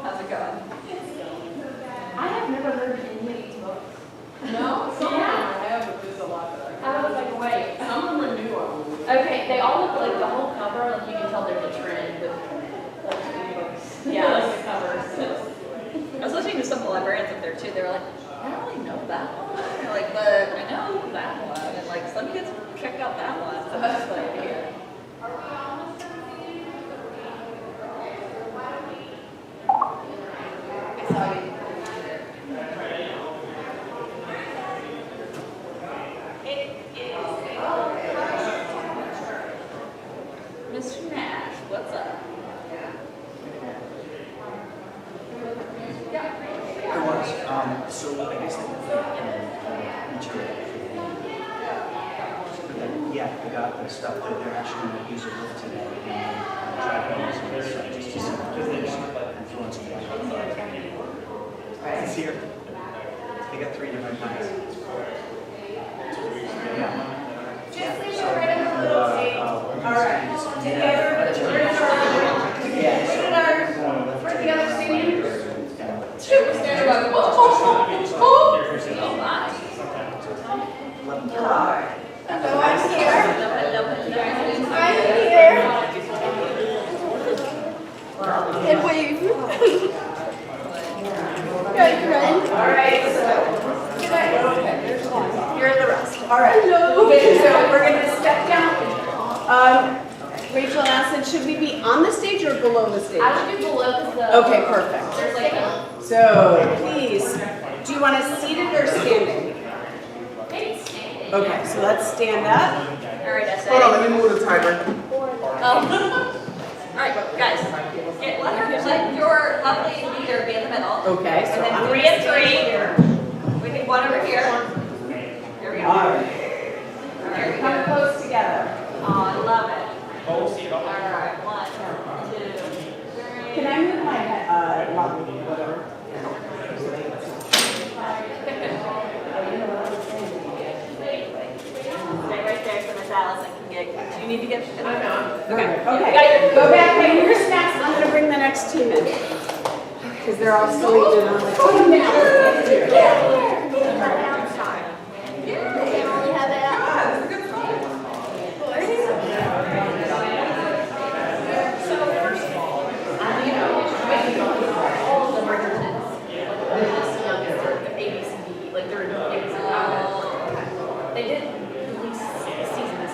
How's it going? I have never heard of any of these books. No, some of them I have, but there's a lot that I was like, wait. Some of them are new, I believe. Okay, they all look like the whole cover, like you can tell there's a trend with old school books. Yeah, like the covers. I was listening to some of the librarians up there too. They were like, I don't really know that one. They're like, but I know that one. And like, some kids checked out that one. So that's like, yeah. I saw you. Mr. Nash, what's up? It was, so I guess the material. Yeah, I got the stuff that they're actually going to use it with today. And try to use it just to see if there's influence. It's here. They got 3 different kinds. Yeah. Just leave it right in the little seat. All right, together, Where's the other singing? We're standing by the book. Oh my. Hello, I'm here. Hello. I'm here. And wave. Good friend. all right, so, Here are the rest. all right. Okay, so we're gonna step down. Rachel asked, should we be on the stage or below the stage? I would do below because the. Okay, perfect. There's like a. So, please, do you want us seated or standing? Maybe standing. Okay, so let's stand up. All right, SA. Hold on, let me move the timer. All right, guys, let your lovely leader be in the middle. Okay, so And then I'm 3 gonna and stay 3. We need one over here. Here we go. All right, There we come go. close together. Oh, I love it. All right, 1, 2, 3. Can I move my whatever? Stay right there so Miss Allison can get. Do you need to get? Okay, go back, hey, your snacks, I'm gonna bring the next team in. Because they're all still eating, I'm like, oh, They only have it at All of them are Bridgertons. The ABCD, like they're they did release seasons.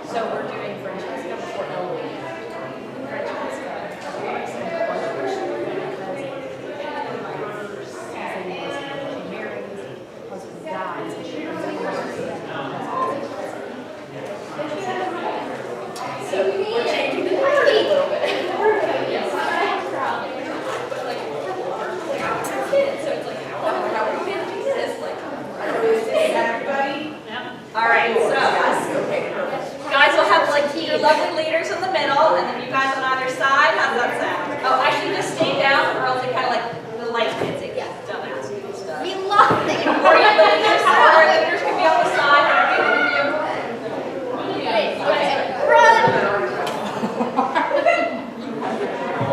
So we're doing Francesca before Elwood. Francesca. Husband dies, and she so we're changing the narrative a little bit. Yes. But like, kids, so it's like, how are we gonna do this? Like, Everybody? All right, so guys will have like your lovely leaders in the middle, and then you guys on either side. How's that sound? Oh, actually, just stay down, or else it kind of like the light hits it. Yeah, don't ask me stuff. We love it. Or your leaders can be on the side. Okay, run.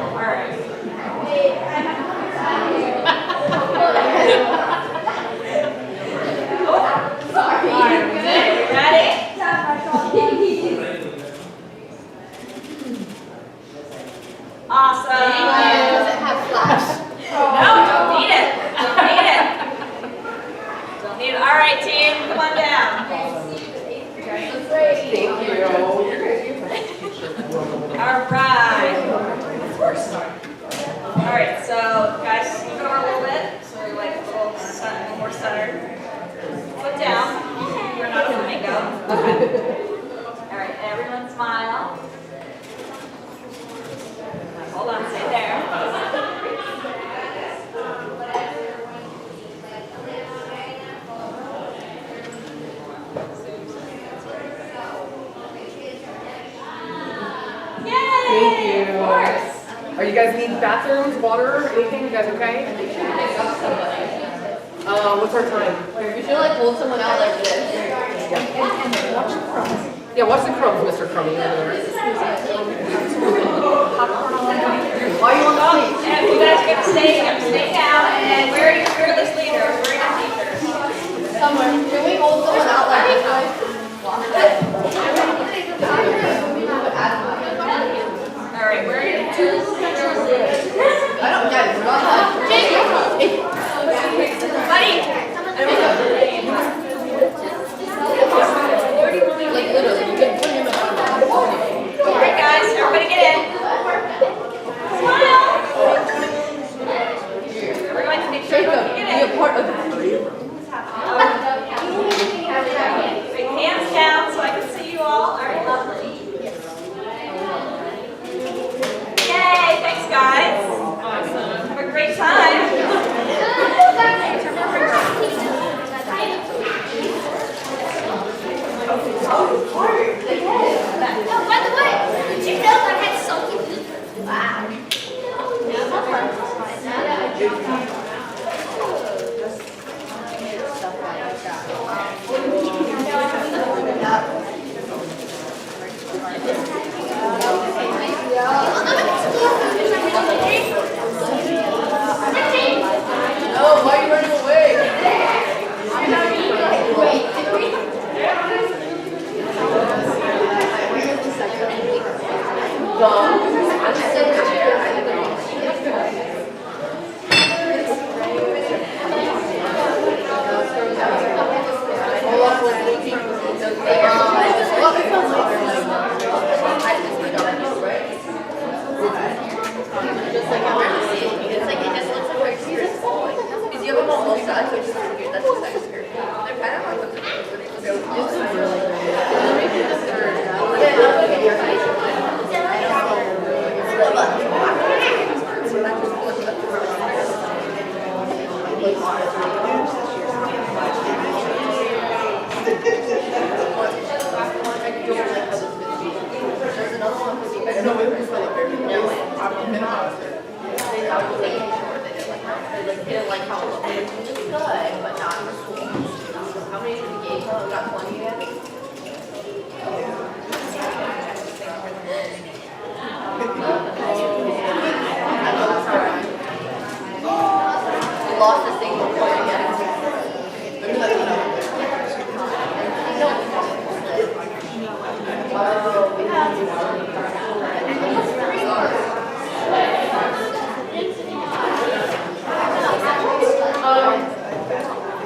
All right. Sorry. Ready? Thank you. Are you guys need bathrooms, water, anything? You guys okay? What's our time? You should like hold someone out like this. And watch the crumbs. Yeah, watch the crumbs, Mr. Crummy over there. Why you on the seat? And you guys get to stay down and wear your fearless leaders, wear your t-shirts. Someone, can we hold someone out like this? All right, wear your two fearless leaders. I don't get it. Buddy. Like literally, you can put him in. All right, guys, everybody get in. Smile. We're going to make sure you get in. Be a part of the hands down so I can see you all. All right, lovely. Yay, thanks guys. Awesome. Have a great time. By the way, did you know I had something? Wow. Oh, why are you running away?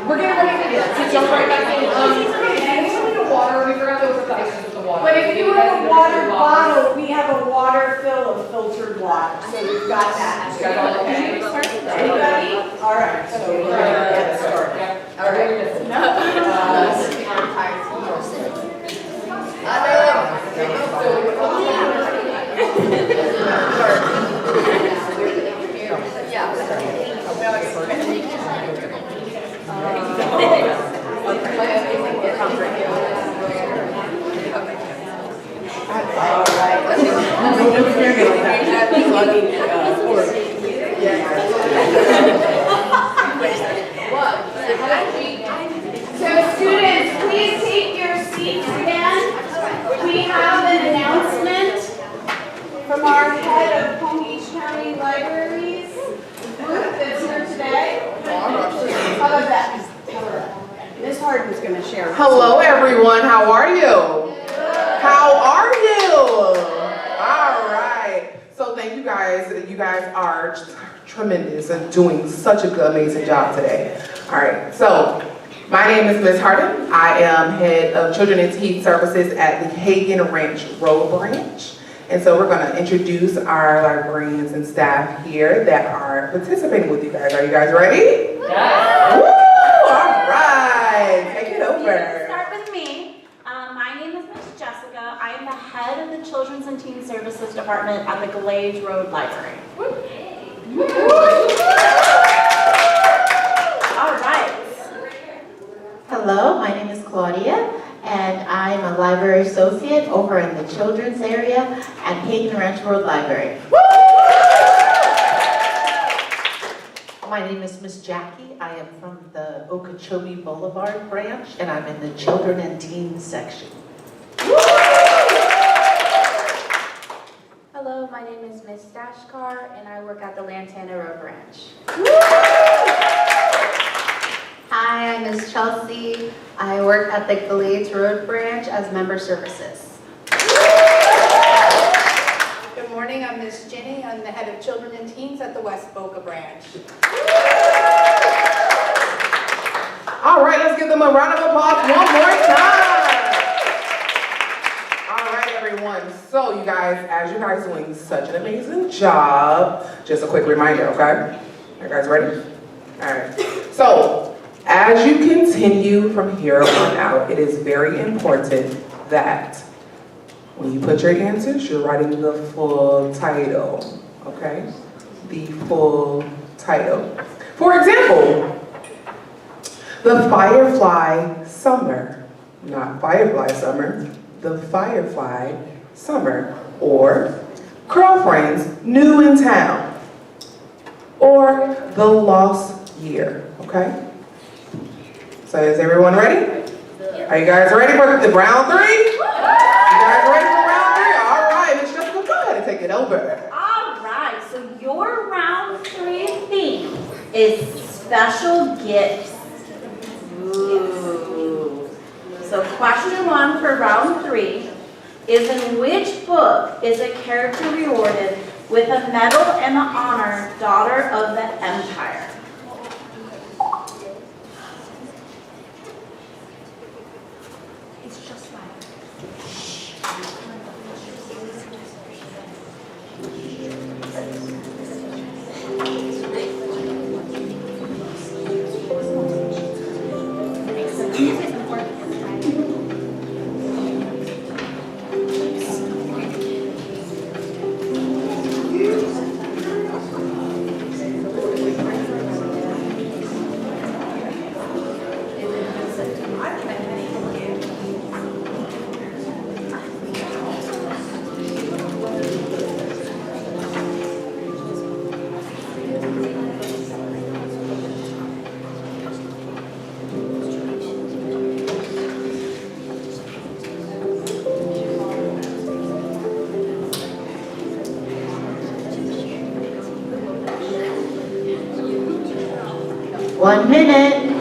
We're getting ready to jump right back in. Water, we forgot those are the items with the water. But if you have a water bottle, we have a water fill of filtered water, so we've got that. Anybody? All right, so we're gonna get started. All right. So students, please take your seats again. We have an announcement from our head of Palm Beach County Libraries group that's here today. How about that? Ms. Harden's going to share. Hello everyone, how are you? How are you? All right. So thank you guys. You guys are tremendous and doing such a good, amazing job today. All right. So my name is Ms. Harden. I am head of Children and Teen Services at the Hagen Ranch Road Branch. And so we're going to introduce our librarians and staff here that are participating with you guys. Are you guys ready? Yeah. Woo! All right. Take it over. Start with me. My name is Ms. Jessica. I am the head of the Children's and Teen Services Department at the Glades Road Library. Hello, my name is Claudia, and I'm a library associate over in the children's area at Peyton Ranch Road Library. My name is Miss Jackie. I am from the Okeechobee Boulevard branch, and I'm in the children and teens section. Hello, my name is Miss Dashkar, and I work at the Lantana Road branch. Hi, I'm Miss Chelsea. I work at the Glades Road branch as member services. Good morning, I'm Miss Jenny. I'm the head of children and teens at the West Boca branch. All right, let's give them a round of applause one more time. All right, everyone. So you guys, as you guys doing such an amazing job, just a quick reminder, okay? Are you guys ready? All right. So as you continue from here on out, it is very important that when you put your answers, you're writing the full title, okay? The full title. For example, the Firefly Summer, not Firefly Summer, the Firefly Summer, or Girlfriends New in Town, or The Lost Year, okay? So is everyone ready? Are you guys ready for the round 3? You guys ready for round 3? All right, Miss Jessica, go ahead and take it over. All right, so your round 3 theme is special gifts. Ooh. So question 1 for round 3 is, in which book is a character rewarded with a medal and the honor Daughter of the Empire? One minute.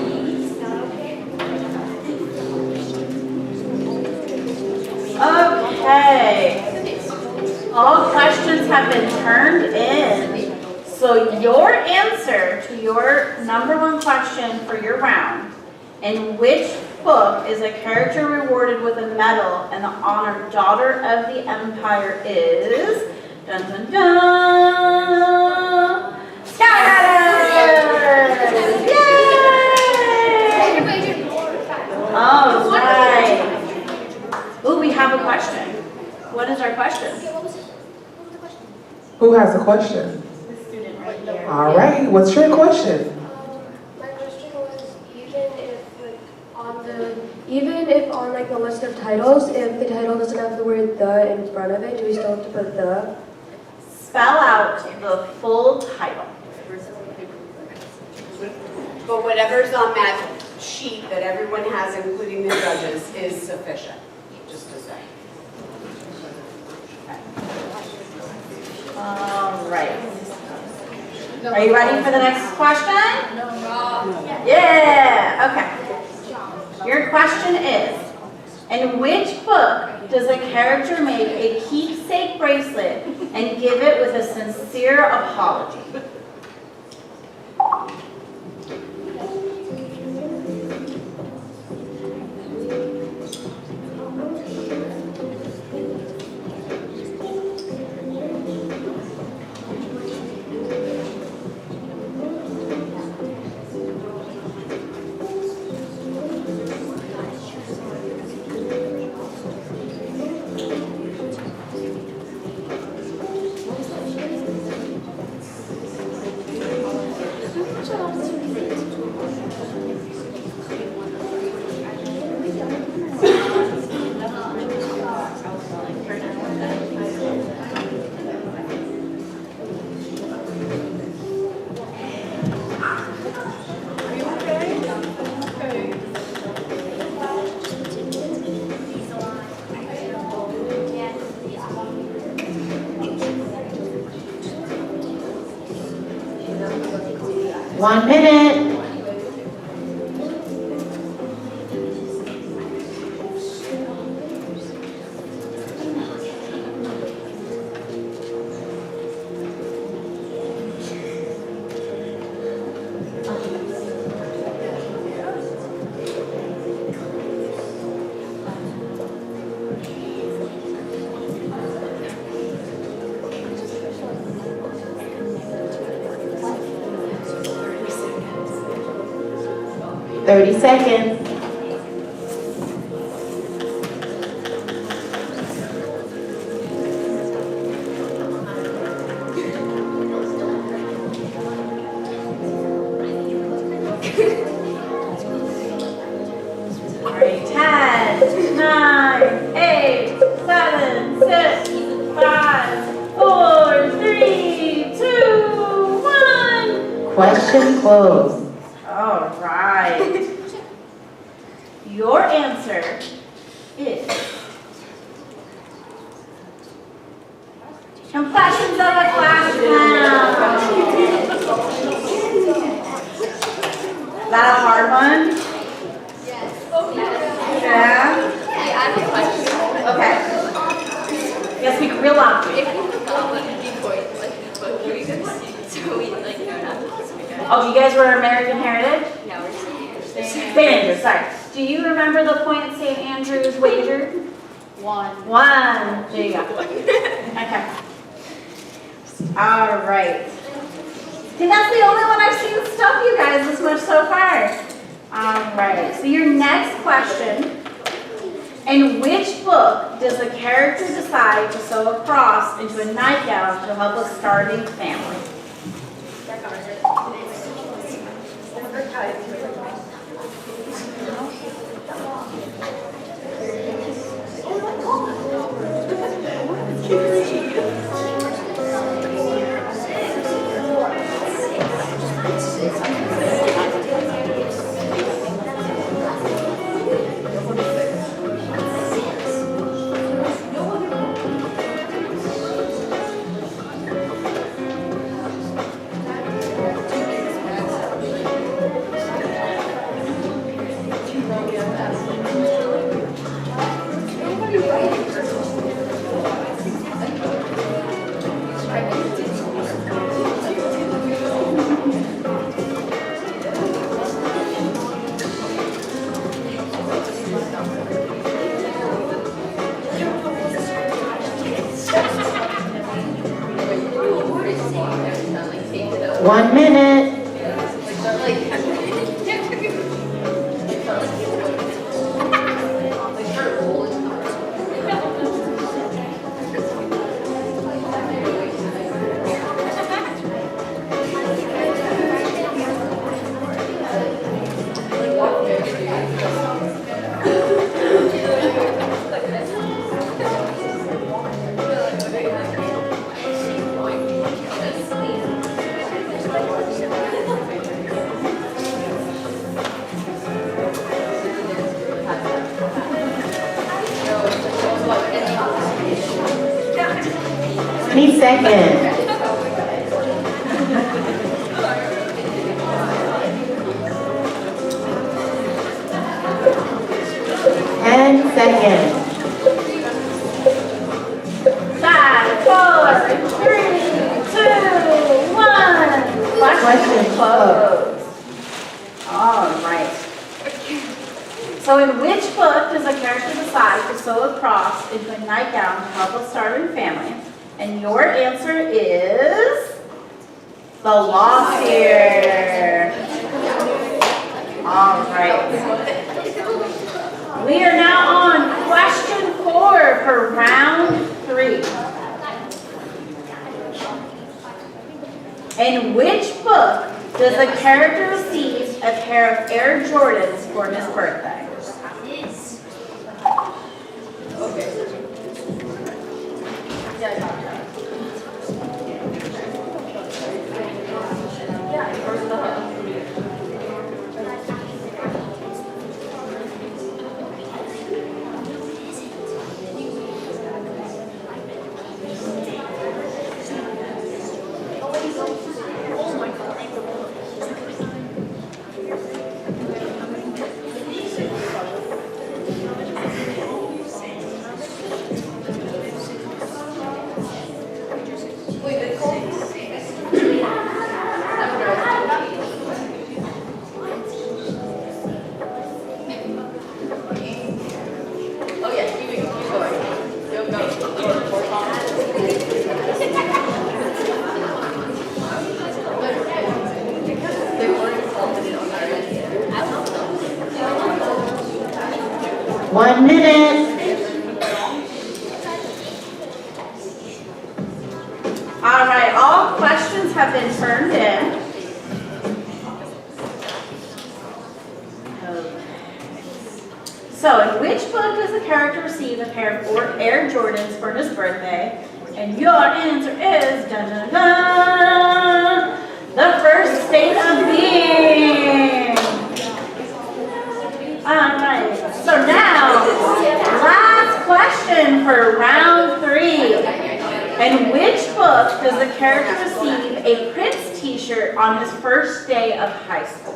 Okay. All questions have been turned in. So your answer to your number 1 question for your round, in which book is a character rewarded with a medal and the honor Daughter of the Empire is, dun dun dun, Skydivers! Yay! All right. Ooh, we have a question. What is our question? Who has a question? The student right here. All right, what's your question? My question was, even if on like the list of titles, if the title doesn't have the word "the" in front of it, do we still have to put "the"? Spell out the full title. But whatever's on that sheet that everyone has, including the judges, is sufficient, just to say. All right. Are you ready for the next question? No. Yeah, okay. Your question is, in which book does a character make a keepsake bracelet and give it with a sincere apology? 1 minute. Thirty seconds. All right, 10, 9, 8, 7, 6, 5, 4, 3, 2, 1. Question closed. All right. Your answer is Confessions of a Class Clown. Is that a hard one? Yeah? I have a question. Okay. You gotta speak real loud. If you forgot what the point, like, what were you gonna see? So we, like, don't have to speak out. Oh, you guys were American Heritage? No, we're saying. St. Andrews, sorry. Do you remember the point St. Andrews wagered? 1. 1. There you go. Okay. All right. I think that's the only one I've seen stop you guys this much so far. All right. So your next question. In which book does the character decide to sew a cross into a nightgown to help a starving family? One minute. Second. 10 seconds. 5, 4, 3, 2, 1. Question closed. All right. So in which book does a character decide to sew a cross into a nightgown to help a starving family? And your answer is The Lost Year. All right. We are now on question 4 for round 3. In which book does the character receive a pair of Air Jordans for his birthday? All right, all questions have been turned in. So, in which book does the character receive a pair of Air Jordans for his birthday? And your answer is, dun dun dun, The First State of Being. All right, so now, last question for round 3. In which book does the character receive a Prince t-shirt on his first day of high school?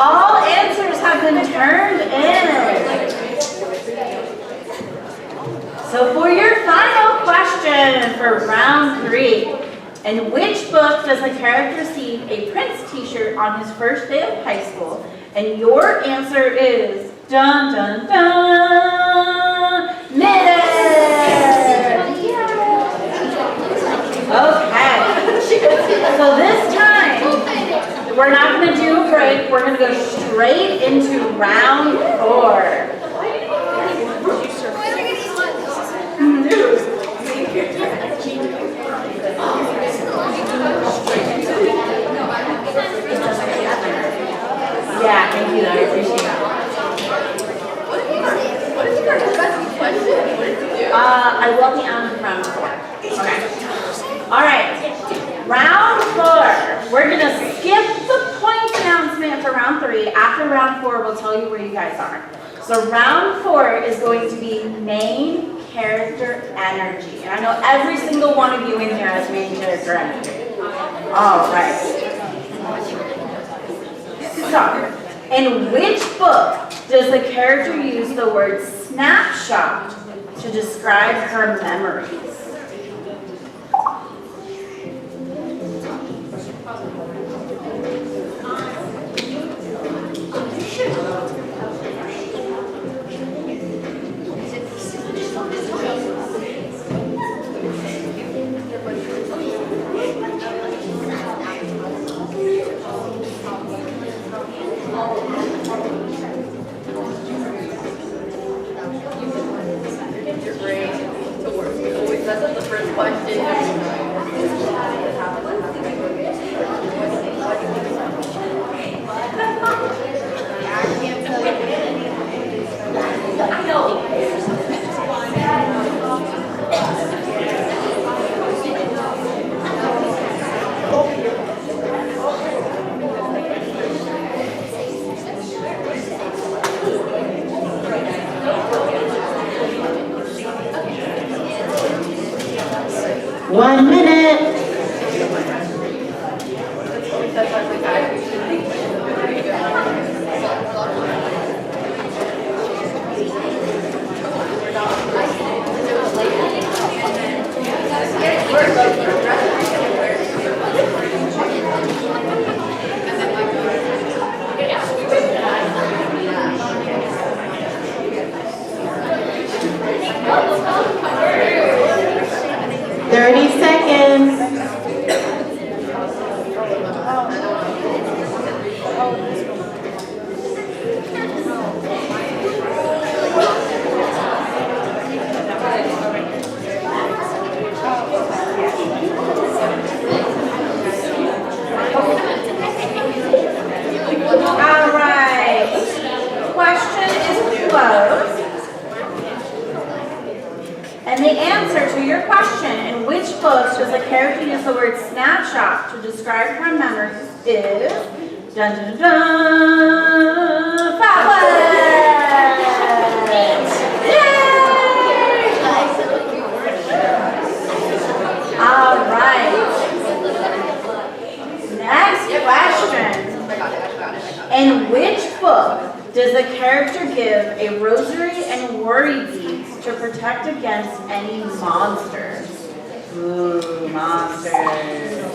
All answers have been turned in. So for your final question for round 3, in which book does the character receive a Prince t-shirt on his first day of high school? And your answer is, dun dun dun, Knitted! Okay, so this time, we're not going to do a break. We're going to go straight into round 4. Yeah, thank you. I appreciate that. What is your best question? What did you do? I will be on round 4. Okay. All right. Round 4. We're going to skip the point announcement for round 3. After round 4, we'll tell you where you guys are. So round 4 is going to be main character energy. And I know every single one of you in here has main character energy. All right. So, in which book does the character use the word snapshot to describe her memories? That's the first question. I know. 1 minute. Dun dun dun! Fabulous! Yay! character give a rosary and worry beads to protect against any monsters? Ooh, monsters.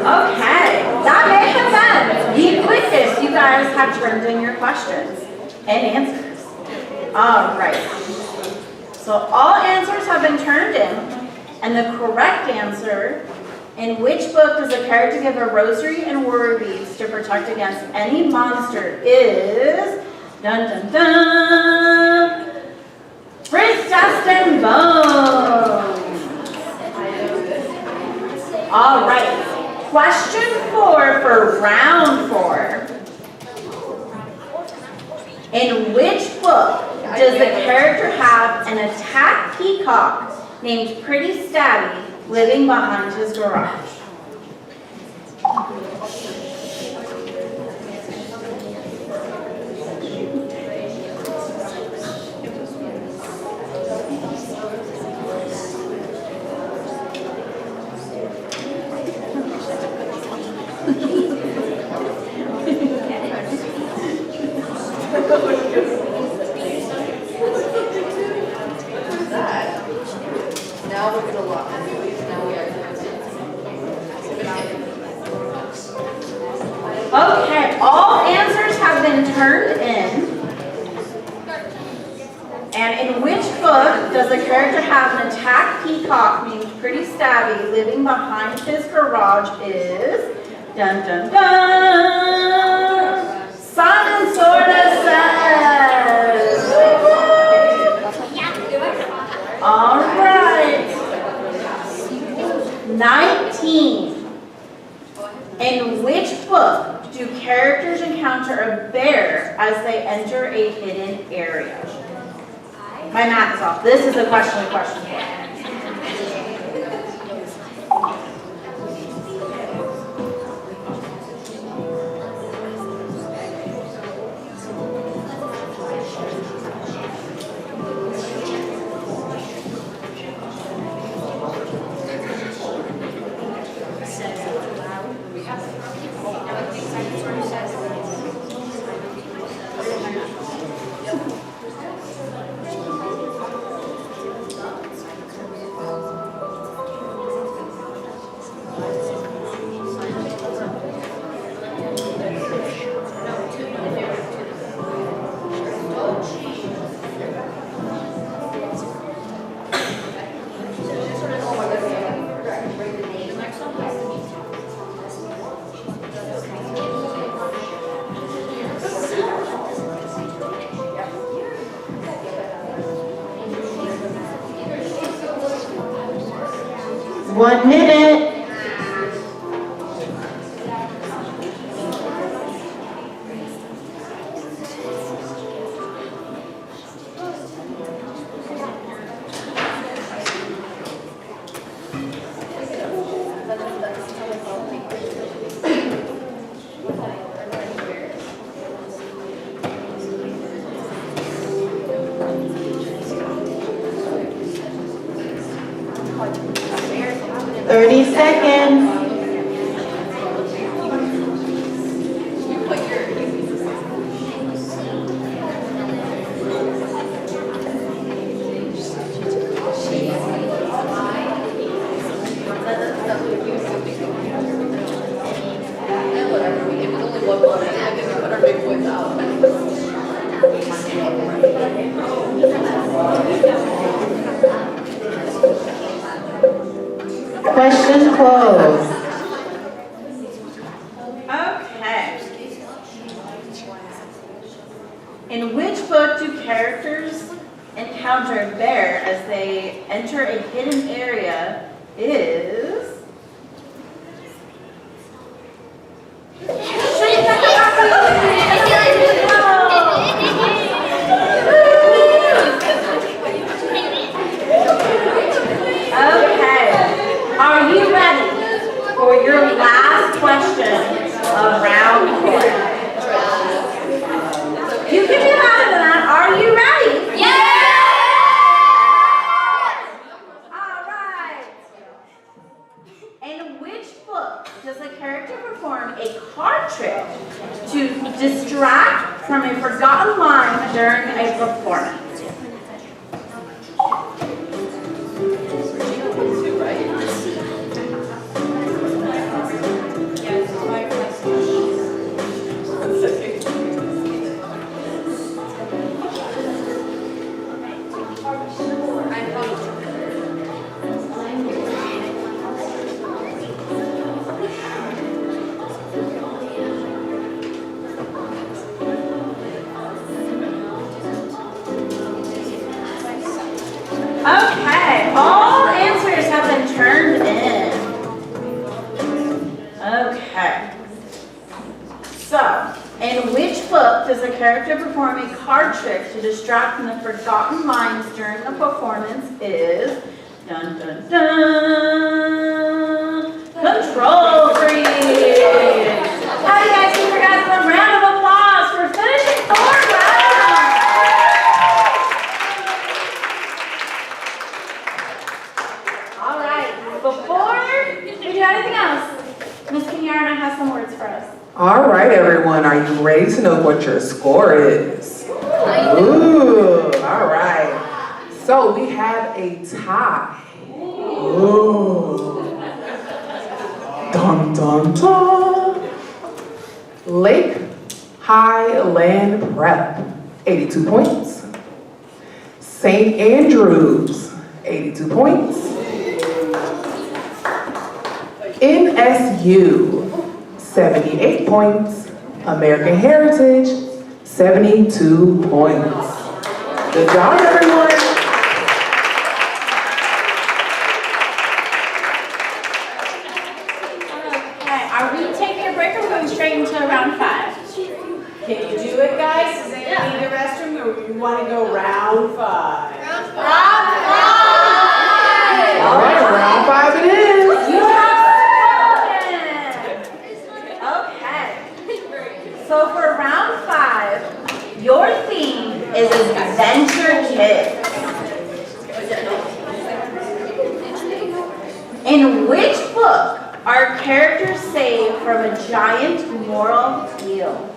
Okay, that makes sense. The quickest you guys have turned in your questions and answers. All right. So all answers have been turned in, and the correct answer, in which book does the character give a rosary and worry beads to protect against any monster, is dun dun dun, Prince Dust and Bones. All right. Question 4 for round 4. In which book does the character have an attack peacock named Pretty Stabby living behind his garage? Now we're gonna look. Now we are. Okay, all answers have been turned in. And in which book does the character have an attack peacock named Pretty Stabby living behind his garage is dun dun dun, Simon Sorta Says. All right. 19. In which book do characters encounter a bear as they enter a hidden area? My math is off. This is a question for. One minute. Question closed. Okay. In which book do characters encounter a bear as they enter a hidden area is to distract from a forgotten line during a performance? Okay, all answers have been turned in. Okay. So, in which book does the character perform a card trick to distract from the forgotten lines during a performance is dun dun dun Control Freak. How do you guys give your guys a round of applause for finishing 4 rounds? All right, before we do anything else, Miss Kenyana has some words for us. All right, everyone, are you ready to know what your score is? Ooh, all right. So we have a tie. Ooh. Dun, dun, dun. Lake Highland Prep, 82 points. St. Andrews, 82 points. NSU, 78 points. American Heritage, 72 points. Good job, everyone. Okay, are we taking a break or are we going straight into round 5? Can you do it, guys? Does anyone need a restroom or you want to go round 5? All right, round 5 it is. You have spoken. Okay. So for round 5, your theme is Adventure Kids. In which book are characters saved from a giant moral deal?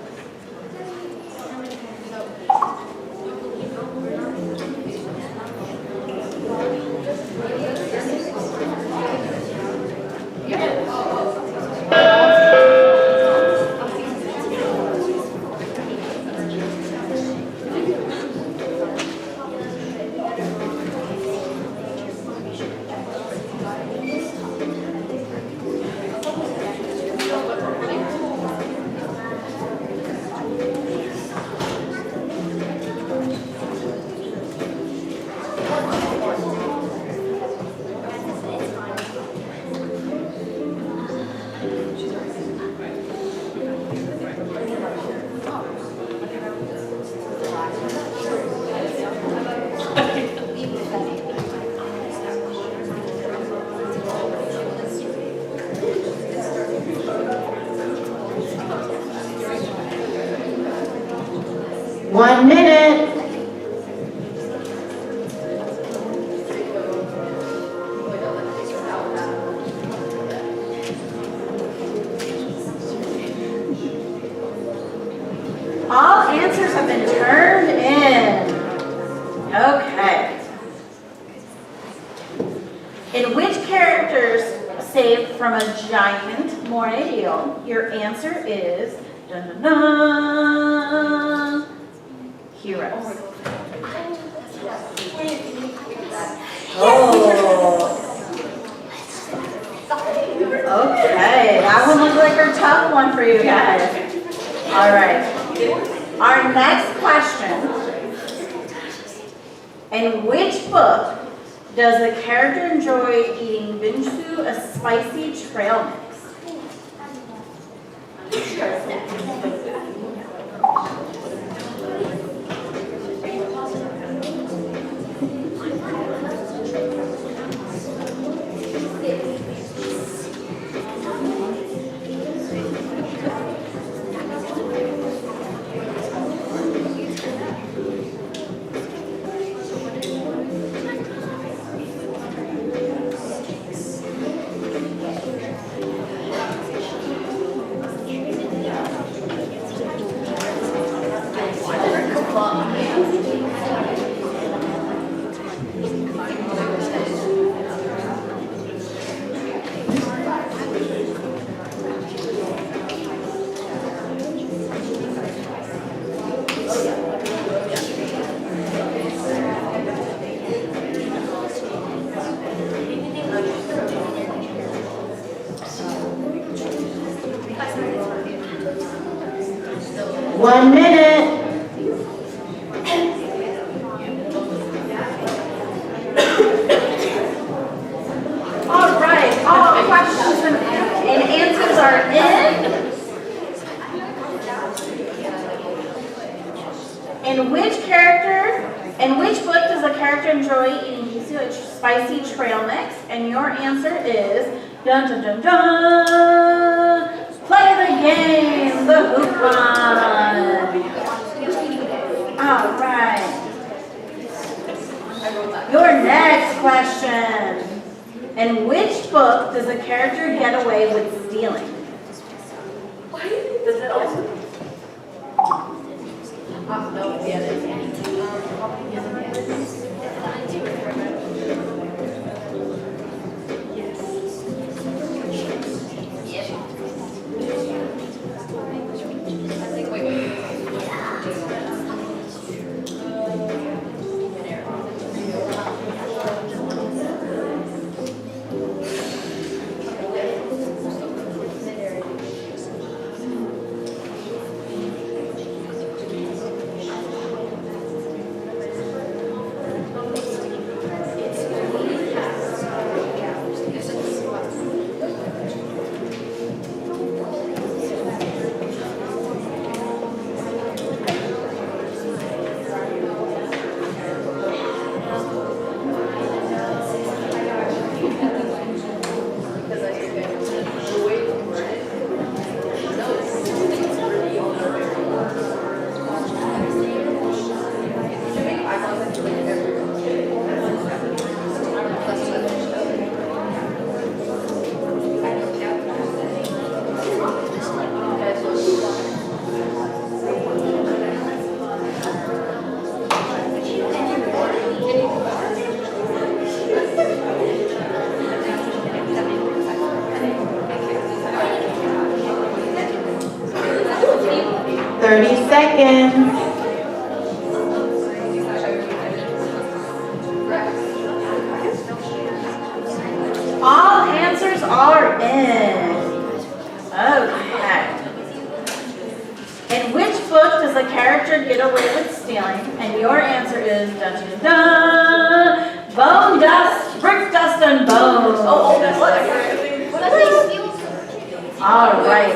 One minute. All answers have been turned in. Okay. In which characters saved from a giant moray deal? Your answer is dun dun dun. Heroes. Oh. Okay, that one looks like a tough one for you guys. All right. Our next question. In which book does the character enjoy eating binsu, a spicy trail mix? 1 minute. All right, all questions and answers are in. In which book does a character enjoy eating spicy trail mix? And your answer is dun dun dun dun. Play the game, the hoop run. All right. Your next question. In which book does a character get away with stealing? Does it also? No, yeah, it is. All answers are in. Okay. In which book does a character get away with stealing? And your answer is dun dun dun. Bone dust, brick dust, and bones. Oh, that's what they steal. All right.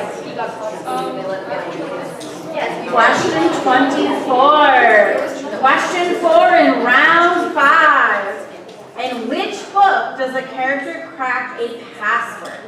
Question 24. Question 4 in round 5. In which book does a character crack a password?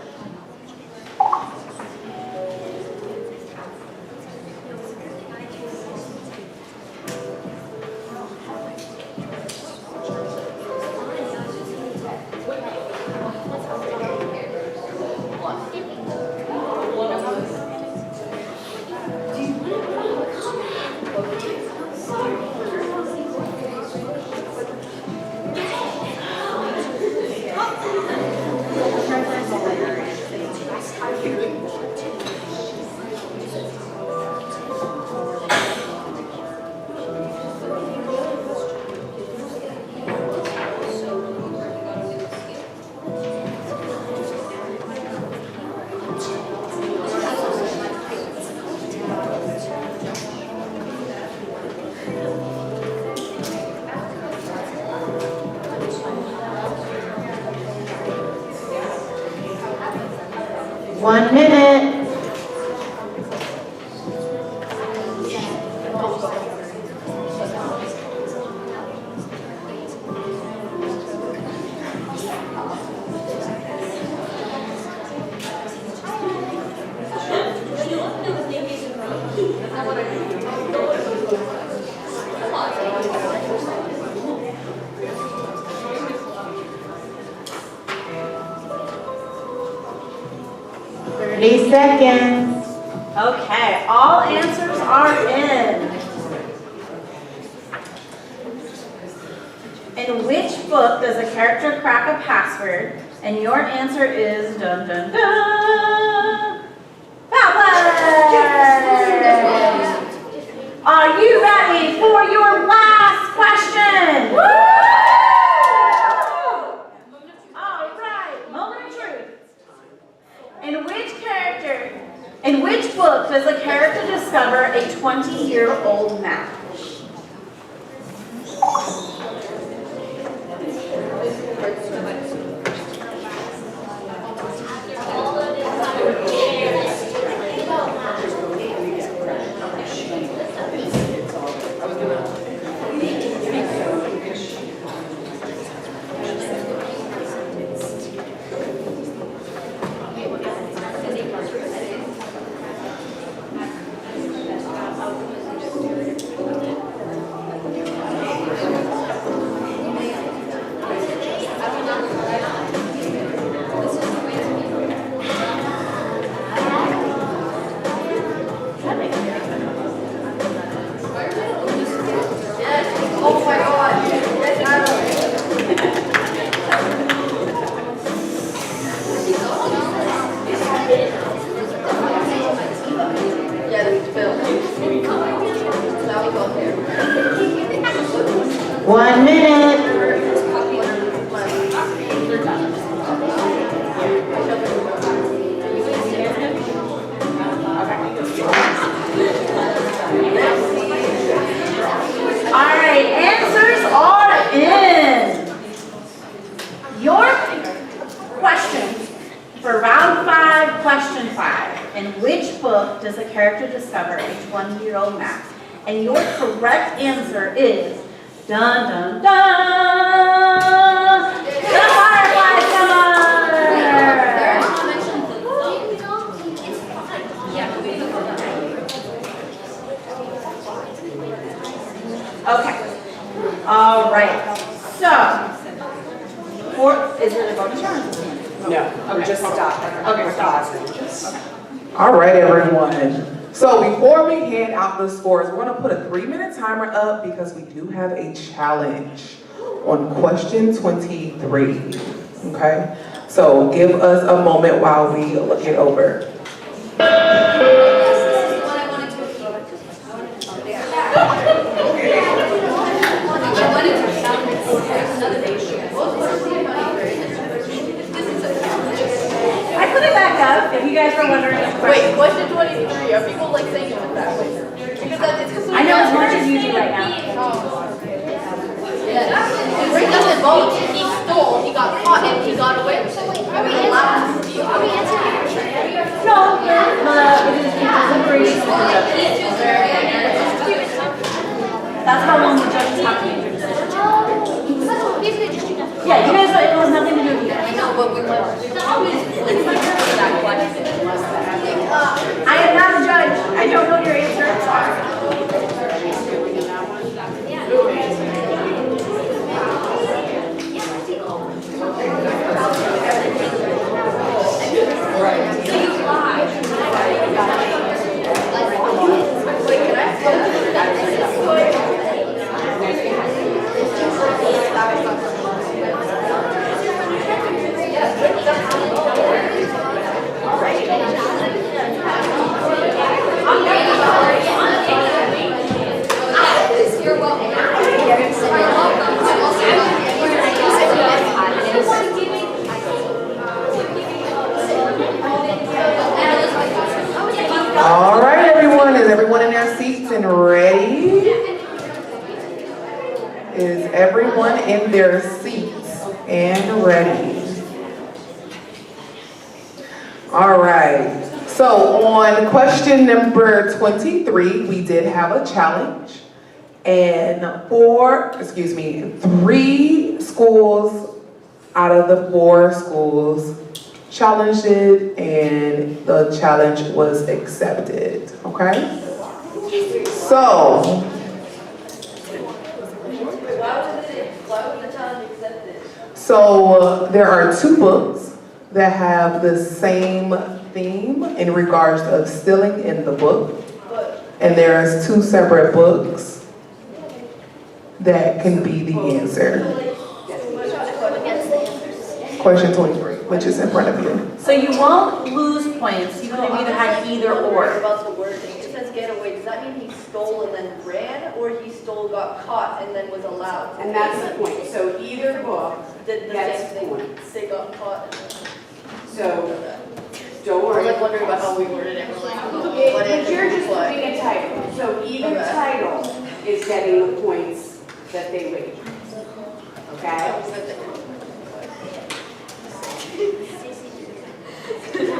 One minute. Seconds. Okay, all answers are in. In which book does a character crack a password? And your answer is dun dun dun. Ballad! Are you ready for your last question? All right, moment of truth. In which book does a character discover a 20-year-old match? Does a character discover a 20-year-old Max? And your correct answer is dun dun dun. The Firefly Summer. Okay. All right. So, is it a bonus round? No, I'm just stopping. Okay, stop. All right, everyone. So before we hand out the scores, we're gonna put a 3-minute timer up because we do have a challenge on question 23, okay? So give us a moment while we look it over. I put it back up if you guys were wondering. Wait, question 23. Are people like saying it that way? Because it's I know as much as you do right now. Yeah. Ray doesn't vote. He stole. He got caught and he got away with it. Are we allowed to steal? No, that's how long the judges have to make their decision. Yeah, you guys, it has nothing to do with you. I know, but we went. I am not a judge. I don't know your answer. I'm sorry. All right, everyone, is everyone in their seats and ready? Is everyone in their seats and ready? All right, so on question number 23, we did have a challenge, and 3 schools out of the 4 schools challenged it, and the challenge was accepted, okay? So, there are 2 books that have the same theme in regards of stealing in the book, and there's 2 separate books that can be the answer. Question 23, which is in front of you. So you won't lose points. You could have either had either or. About the wording. It says get away. Does that mean he stole and then ran, or he stole, got caught, and then was allowed? And that's the point. So either book Did the gets same thing. points. They got caught. So don't We're worry. like wondering about how we worded it. We're like, But you're just putting a title. So either title is getting the points that they wager. Okay?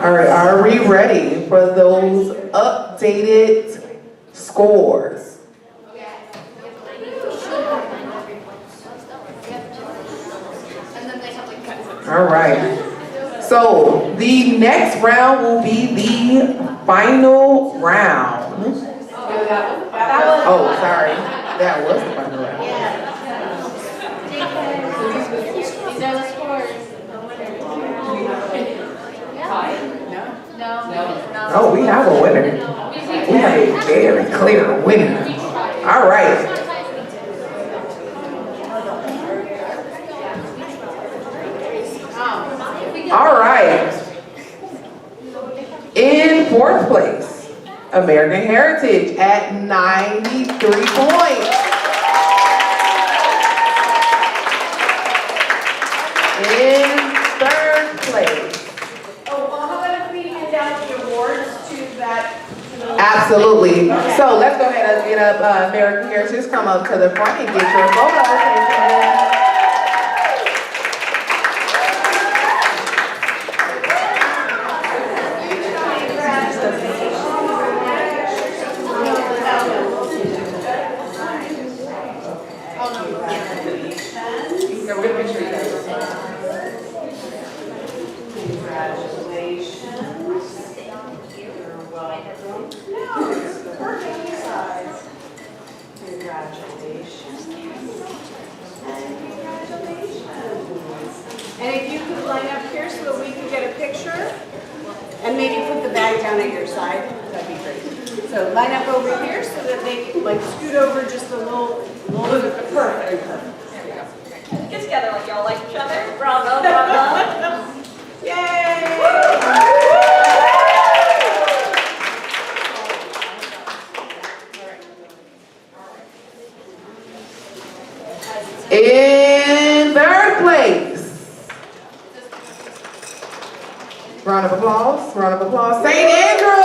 All right, are we ready for those updated scores? All right. So the next round will be the final round. Oh, sorry. That was the final round. These are the scores. No, we have a winner. We have a very clear winner. All right. All right. In fourth place, American Heritage at 93 points. In third place. Oh, well, how about if we hand out the awards to that? Absolutely. So let's go ahead and get up American Heritage. Come up to the front and get your photo taken. Yeah, we're gonna make sure you guys. Congratulations. You're welcome. No, it's perfect size. Congratulations. And congratulations. And if you could line up here so that we can get a picture, and maybe put the bag down at your side, that'd be great. So line up over here so that they can like scoot over just a little perfect. Get together like y'all like each other. Bravo, bravo. Yay! In third place. Round of applause, round of applause. St. Andrew!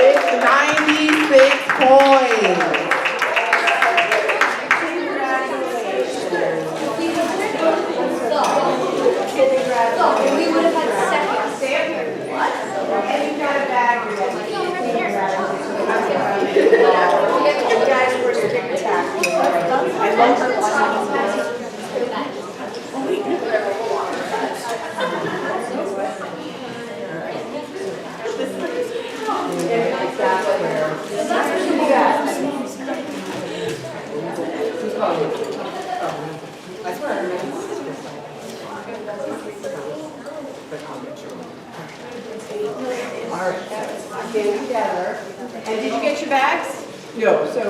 It's 96 points. We would have had seconds. What? And you got a bag. You guys were spectacular. I love her. Alright, get together. And did you get your bags? No, so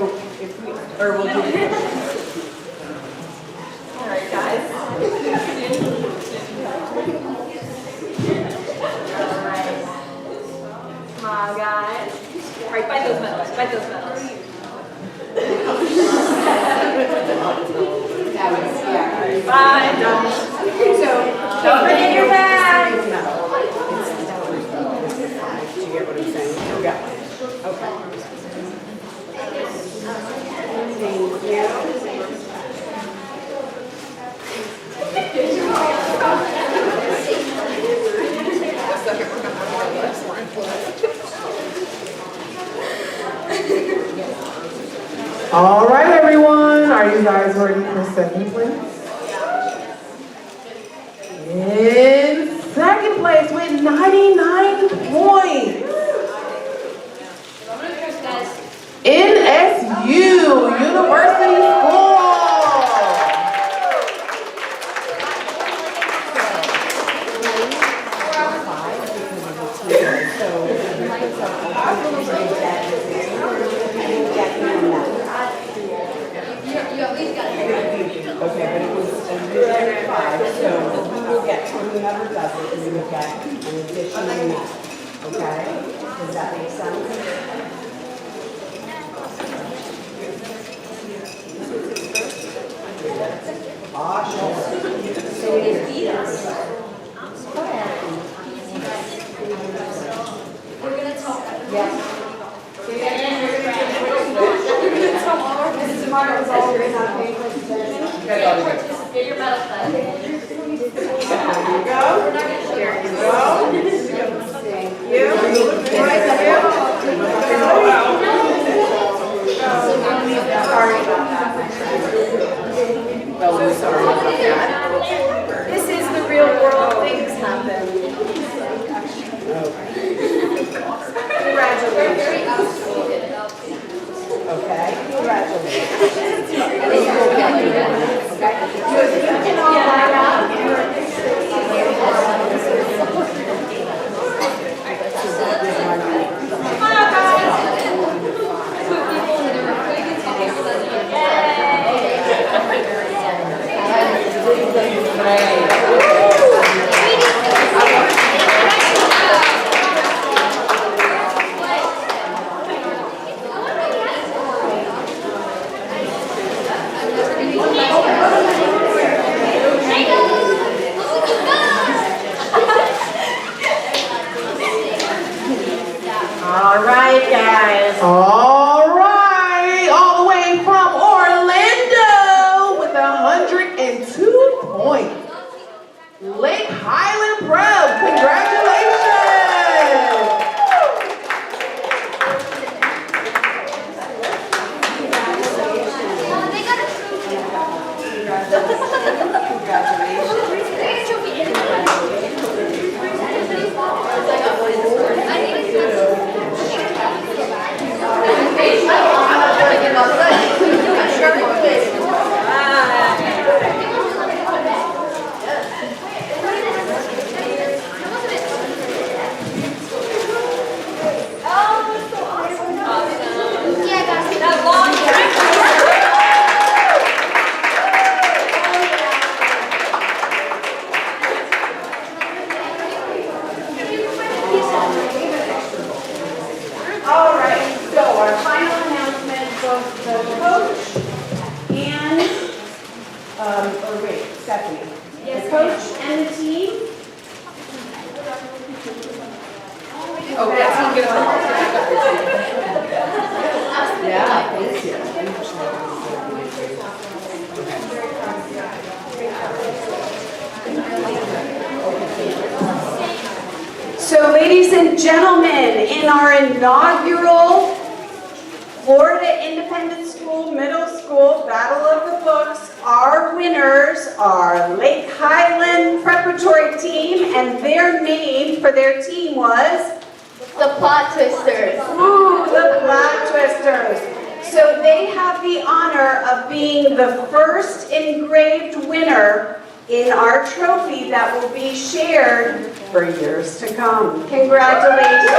if we, or we'll do it. Alright, guys. Come on, guys. All right, bite those medals, bite those medals. Bye. So, Don't forget your bags. Do you get what I'm saying? You got one. Okay. All right, everyone. Are you guys ready for second place? In second place with 99 points. NSU University School. Okay, but it was a year 5, so we will get, whoever does it, we will get an additional net. Okay? Does that make sense? Awesome. So they beat us. We're gonna talk. Yes. Tomorrow's always not paying close attention. Get your medal set. There you go. There you go. Thank you. Sorry about that. So sorry about that. This is the real world. Things happen. Congratulations. Okay, congratulations. Okay. You can all line up. All right, guys. All right, all the way from Orlando with 102 points. Lake Highland Prep, congratulations. All right, so our final announcement of the coach and, Stephanie. The coach and the team. Oh, that's not good. Yeah, thank you. So ladies and gentlemen, in our inaugural Florida Independent School Middle School Battle of the Books, our winners are Lake Highland Preparatory Team, and their name for their team was? The Plot Twisters. Ooh, the Plot Twisters. So they have the honor of being the first engraved winner in our trophy that will be shared for years to come. Congratulations.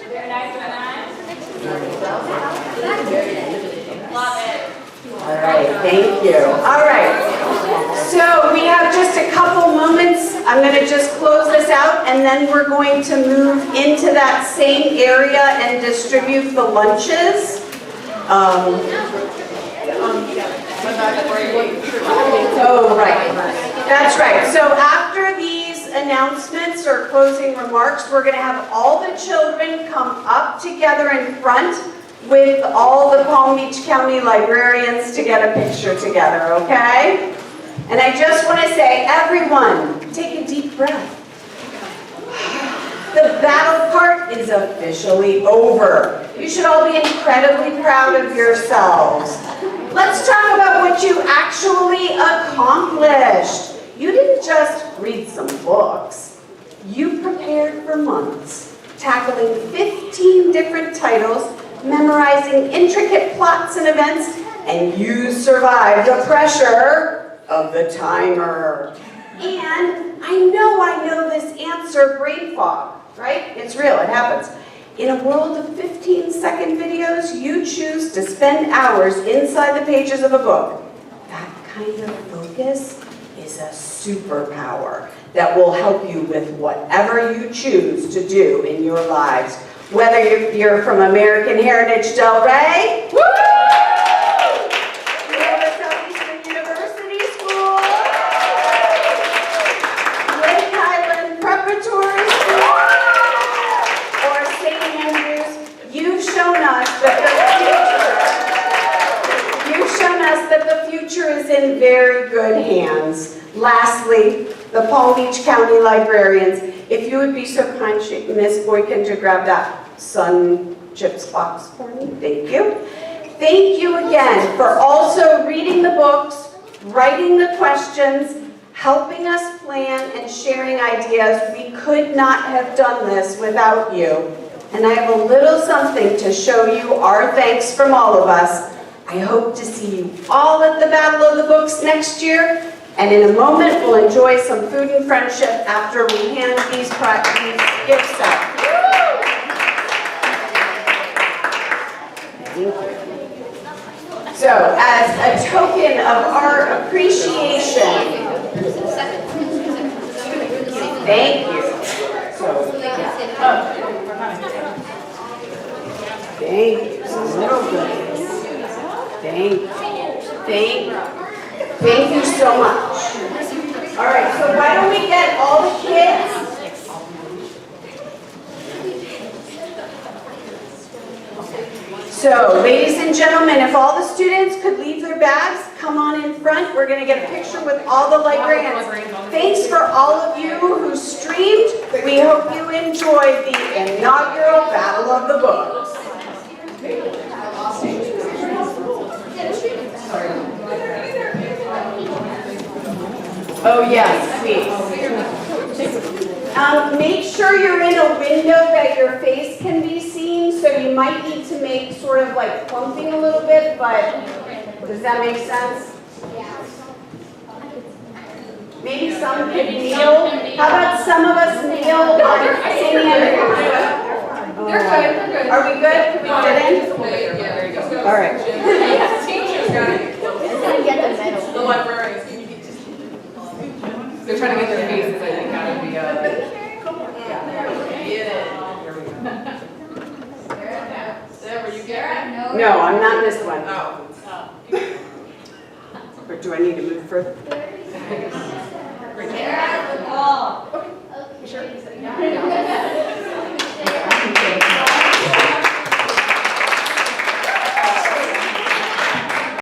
Very nice, very nice. Love it. All right, thank you. All right, so we have just a couple moments. I'm going to just close this out, and then we're going to move into that same area and distribute the lunches. Oh, right. That's right. So after these announcements or closing remarks, we're going to have all the children come up together in front with all the Palm Beach County librarians to get a picture together, okay? And I just want to say, everyone, take a deep breath. The battle part is officially over. You should all be incredibly proud of yourselves. Let's talk about what you actually accomplished. You didn't just read some books. You prepared for months, tackling 15 different titles, memorizing intricate plots and events, and you survived the pressure of the timer. And I know this answer, brain fog, right? It's real, it happens. In a world of 15-second videos, you choose to spend hours inside the pages of a book. That kind of focus is a superpower that will help you with whatever you choose to do in your lives. Whether you're from American Heritage Del Rey, woo! Southeastern University School, good hands. Lastly, the Palm Beach County librarians, if you would be so kind, Miss Boykin, to grab that Sun Chips box for me, thank you. Thank you again for also reading the books, writing the questions, helping us plan and sharing ideas. We could not have done this without you. And I have a little something to show you our thanks from all of us. I hope to see you all at the Battle of the Books next year. And in a moment, we'll enjoy some food and friendship after we hand these gifts out. So, as a token of our appreciation, thank you. Thank you. Some little goodies. Thank you. Thank you so much. All right, so why don't we get all the kids? So, ladies and gentlemen, if all the students could leave their bags, come on in front. We're going to get a picture with all the librarians. Thanks for all of you who streamed. We hope you enjoyed the inaugural Battle of the Books. Oh yes, please. Make sure you're in a window that your face can be seen, so you might need to make sort of like clumping a little bit, but does that make sense? Maybe some could kneel. How about some of us kneel? They're good. Are we good? Can we get in? All right. The librarians, they're trying to get their faces, I think, out of the, No, I'm not this one. Oh. Or do I need to move further?